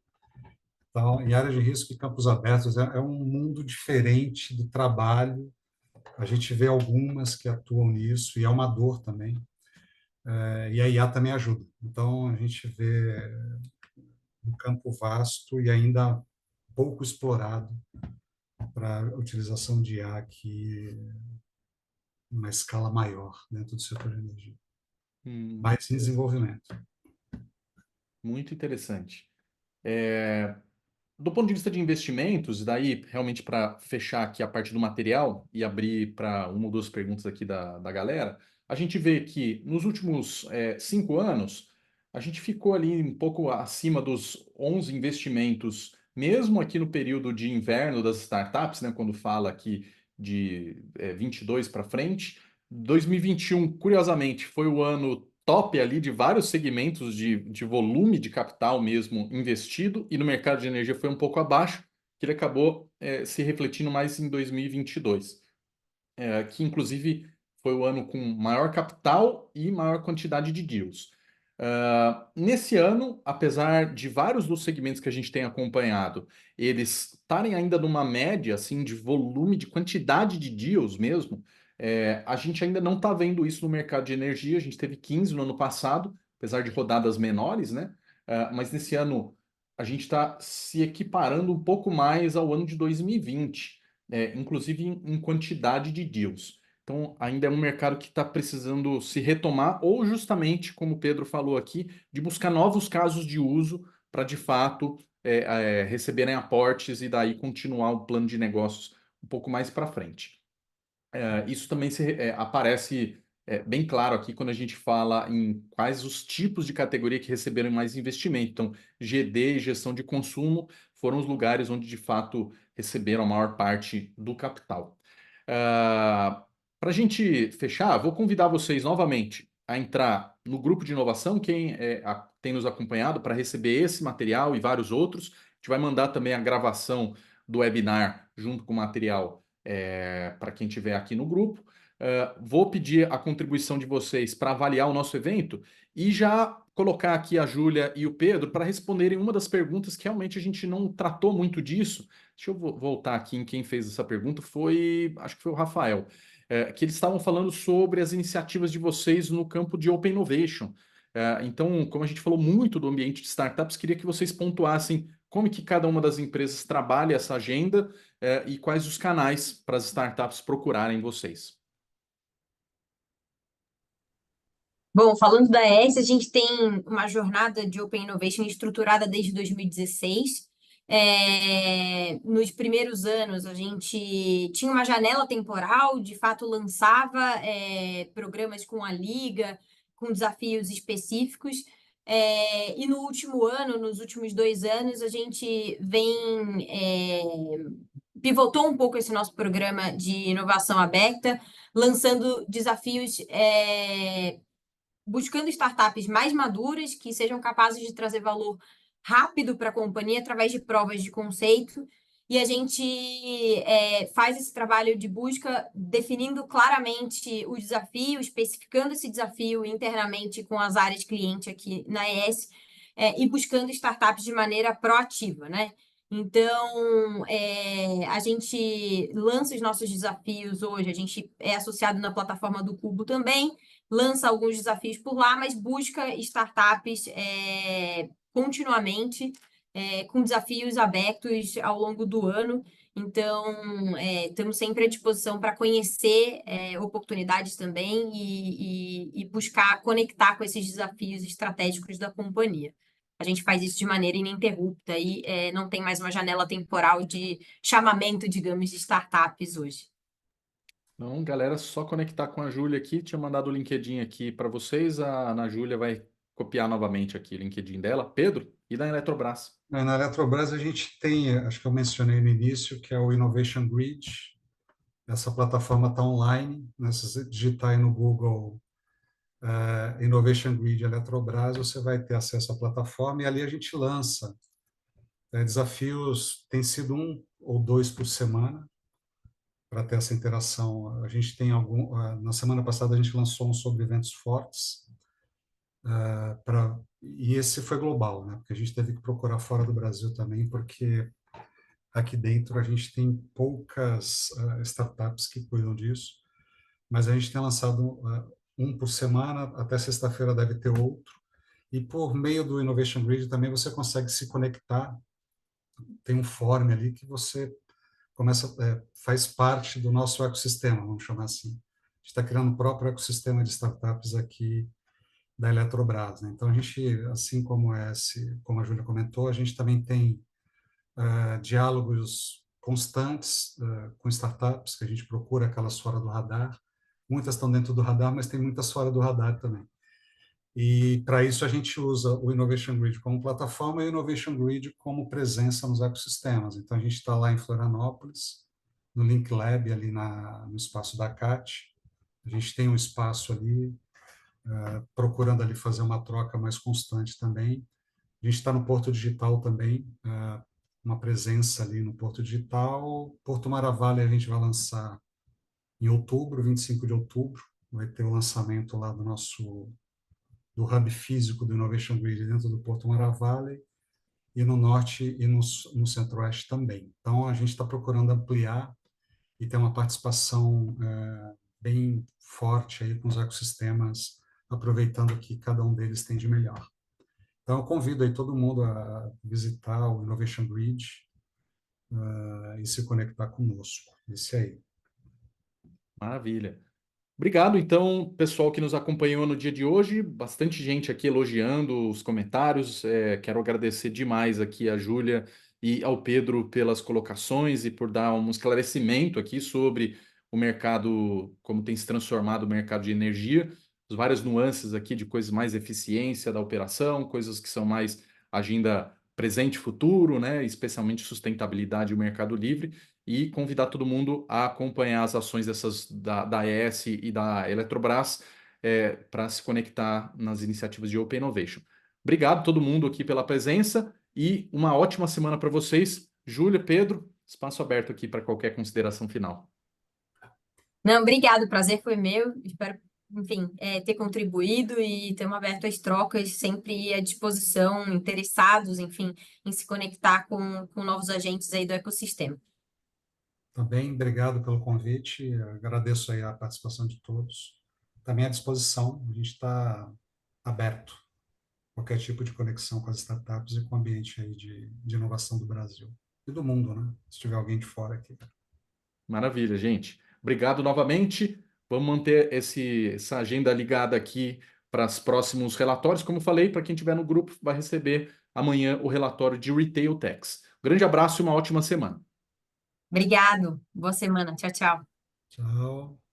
Então, em áreas de risco e campos abertos, é um mundo diferente do trabalho. A gente vê algumas que atuam nisso, e é uma dor também. E a IA também ajuda. Então, a gente vê um campo vasto e ainda pouco explorado para a utilização de IA aqui em uma escala maior dentro do setor de energia. Muito Mais em interessante. desenvolvimento. Muito interessante. Do ponto de vista de investimentos, e daí realmente para fechar aqui a parte do material e abrir para uma ou duas perguntas aqui da galera, a gente vê que nos últimos 5 anos, a gente ficou ali um pouco acima dos 11 investimentos, mesmo aqui no período de inverno das startups, né, quando fala aqui de 22 para frente. 2021, curiosamente, foi o ano top ali de vários segmentos de volume de capital mesmo investido, e no mercado de energia foi um pouco abaixo, que ele acabou se refletindo mais em 2022, que inclusive foi o ano com maior capital e maior quantidade de deals. Nesse ano, apesar de vários dos segmentos que a gente tem acompanhado, eles estarem ainda numa média assim de volume, de quantidade de deals mesmo, a gente ainda não está vendo isso no mercado de energia. A gente teve 15 no ano passado, apesar de rodadas menores, né? Mas nesse ano a gente está se equiparando um pouco mais ao ano de 2020, inclusive em quantidade de deals. Então, ainda é um mercado que está precisando se retomar, ou justamente, como o Pedro falou aqui, de buscar novos casos de uso para, de fato, receberem aportes e daí continuar o plano de negócios um pouco mais para frente. Isso também aparece bem claro aqui quando a gente fala em quais os tipos de categoria que receberam mais investimento. Então, GD e gestão de consumo foram os lugares onde, de fato, receberam a maior parte do capital. Para a gente fechar, vou convidar vocês novamente a entrar no grupo de inovação, quem tem nos acompanhado, para receber esse material e vários outros. A gente vai mandar também a gravação do webinar junto com o material para quem estiver aqui no grupo. Vou pedir a contribuição de vocês para avaliar o nosso evento e já colocar aqui a Júlia e o Pedro para responderem uma das perguntas que realmente a gente não tratou muito disso. Deixa eu voltar aqui em quem fez essa pergunta, acho que foi o Rafael, que eles estavam falando sobre as iniciativas de vocês no campo de Open Innovation. Então, como a gente falou muito do ambiente de startups, queria que vocês pontuassem como que cada uma das empresas trabalha essa agenda, e quais os canais para as startups procurarem vocês. Bom, falando da ES, a gente tem uma jornada de Open Innovation estruturada desde 2016. Nos primeiros anos, a gente tinha uma janela temporal, de fato lançava programas com a Liga, com desafios específicos. E no último ano, nos últimos 2 anos, a gente pivotou um pouco esse nosso programa de inovação aberta, lançando desafios buscando startups mais maduras, que sejam capazes de trazer valor rápido para a companhia através de provas de conceito. E a gente faz esse trabalho de busca definindo claramente o desafio, especificando esse desafio internamente com as áreas cliente aqui na ES, e buscando startups de maneira proativa, né? Então, a gente lança os nossos desafios hoje, a gente é associado na plataforma do Cubo também, lança alguns desafios por lá, mas busca startups continuamente, com desafios abertos ao longo do ano. Então, estamos sempre à disposição para conhecer oportunidades também e buscar conectar com esses desafios estratégicos da companhia. A gente faz isso de maneira ininterrupta e não tem mais uma janela temporal de chamamento, digamos, de startups hoje. Então, galera, só conectar com a Júlia aqui. Tinha mandado o LinkedIn aqui para vocês. A Ana Júlia vai copiar novamente aqui o LinkedIn dela. Pedro, e da Eletrobras. Na Eletrobras a gente tem, acho que eu mencionei no início, que é o Innovation Grid. Essa plataforma está online, né? Se você digitar aí no Google Innovation Grid Eletrobras, você vai ter acesso à plataforma e ali a gente lança desafios, tem sido 1 ou 2 por semana, para ter essa interação. A gente tem na semana passada a gente lançou um sobre eventos fortes, e esse foi global, né? Porque a gente teve que procurar fora do Brasil também, porque aqui dentro a gente tem poucas startups que cuidam disso, mas a gente tem lançado um por semana, até sexta-feira deve ter outro, e por meio do Innovation Grid também você consegue se conectar, tem um fórum ali que você faz parte do nosso ecossistema, vamos chamar assim. A gente está criando o próprio ecossistema de startups aqui da Eletrobras, né? Então a gente, assim como como a Júlia comentou, a gente também tem diálogos constantes com startups que a gente procura aquelas fora do radar. Muitas estão dentro do radar, mas tem muitas fora do radar também. E para isso a gente usa o Innovation Grid como plataforma e o Innovation Grid como presença nos ecossistemas. Então a gente está lá em Florianópolis, no Link Lab, ali no espaço da CAT. A gente tem um espaço ali, procurando ali fazer uma troca mais constante também. A gente está no Porto Digital também, uma presença ali no Porto Digital. Porto Maravilha a gente vai lançar em outubro, 25 de outubro. Vai ter o lançamento lá do hub físico do Innovation Grid dentro do Porto Maravilha, e no norte e no centro-oeste também. Então, a gente está procurando ampliar e ter uma participação bem forte aí com os ecossistemas, aproveitando o que cada um deles tem de melhor. Então, eu convido aí todo mundo a visitar o Innovation Grid e se conectar conosco. Esse aí. Maravilha. Obrigado, então, pessoal que nos acompanhou no dia de hoje. Bastante gente aqui elogiando os comentários. Quero agradecer demais aqui a Júlia e ao Pedro pelas colocações e por dar um esclarecimento aqui sobre o mercado, como tem se transformado o mercado de energia, as várias nuances aqui de coisas mais eficiência da operação, coisas que são mais agenda presente e futuro, né? Especialmente sustentabilidade e o mercado livre e convidar todo mundo a acompanhar as ações da AES e da Eletrobras para se conectar nas iniciativas de Open Innovation. Obrigado a todo mundo aqui pela presença e uma ótima semana para vocês. Júlia, Pedro, espaço aberto aqui para qualquer consideração final. Não, obrigado, o prazer foi meu. Espero, enfim, ter contribuído e ter aberto as trocas, sempre à disposição, interessados, enfim, em se conectar com novos agentes aí do ecossistema. Também obrigado pelo convite, agradeço aí a participação de todos. Também à disposição, a gente está aberto a qualquer tipo de conexão com as startups e com o ambiente aí de inovação do Brasil e do mundo, né? Se tiver alguém de fora aqui. Maravilha, gente. Obrigado novamente. Vamos manter essa agenda ligada aqui para os próximos relatórios. Como eu falei, para quem estiver no grupo, vai receber amanhã o relatório de Retail Tax. Grande abraço e uma ótima semana. Obrigado, boa semana, tchau, tchau. Tchau.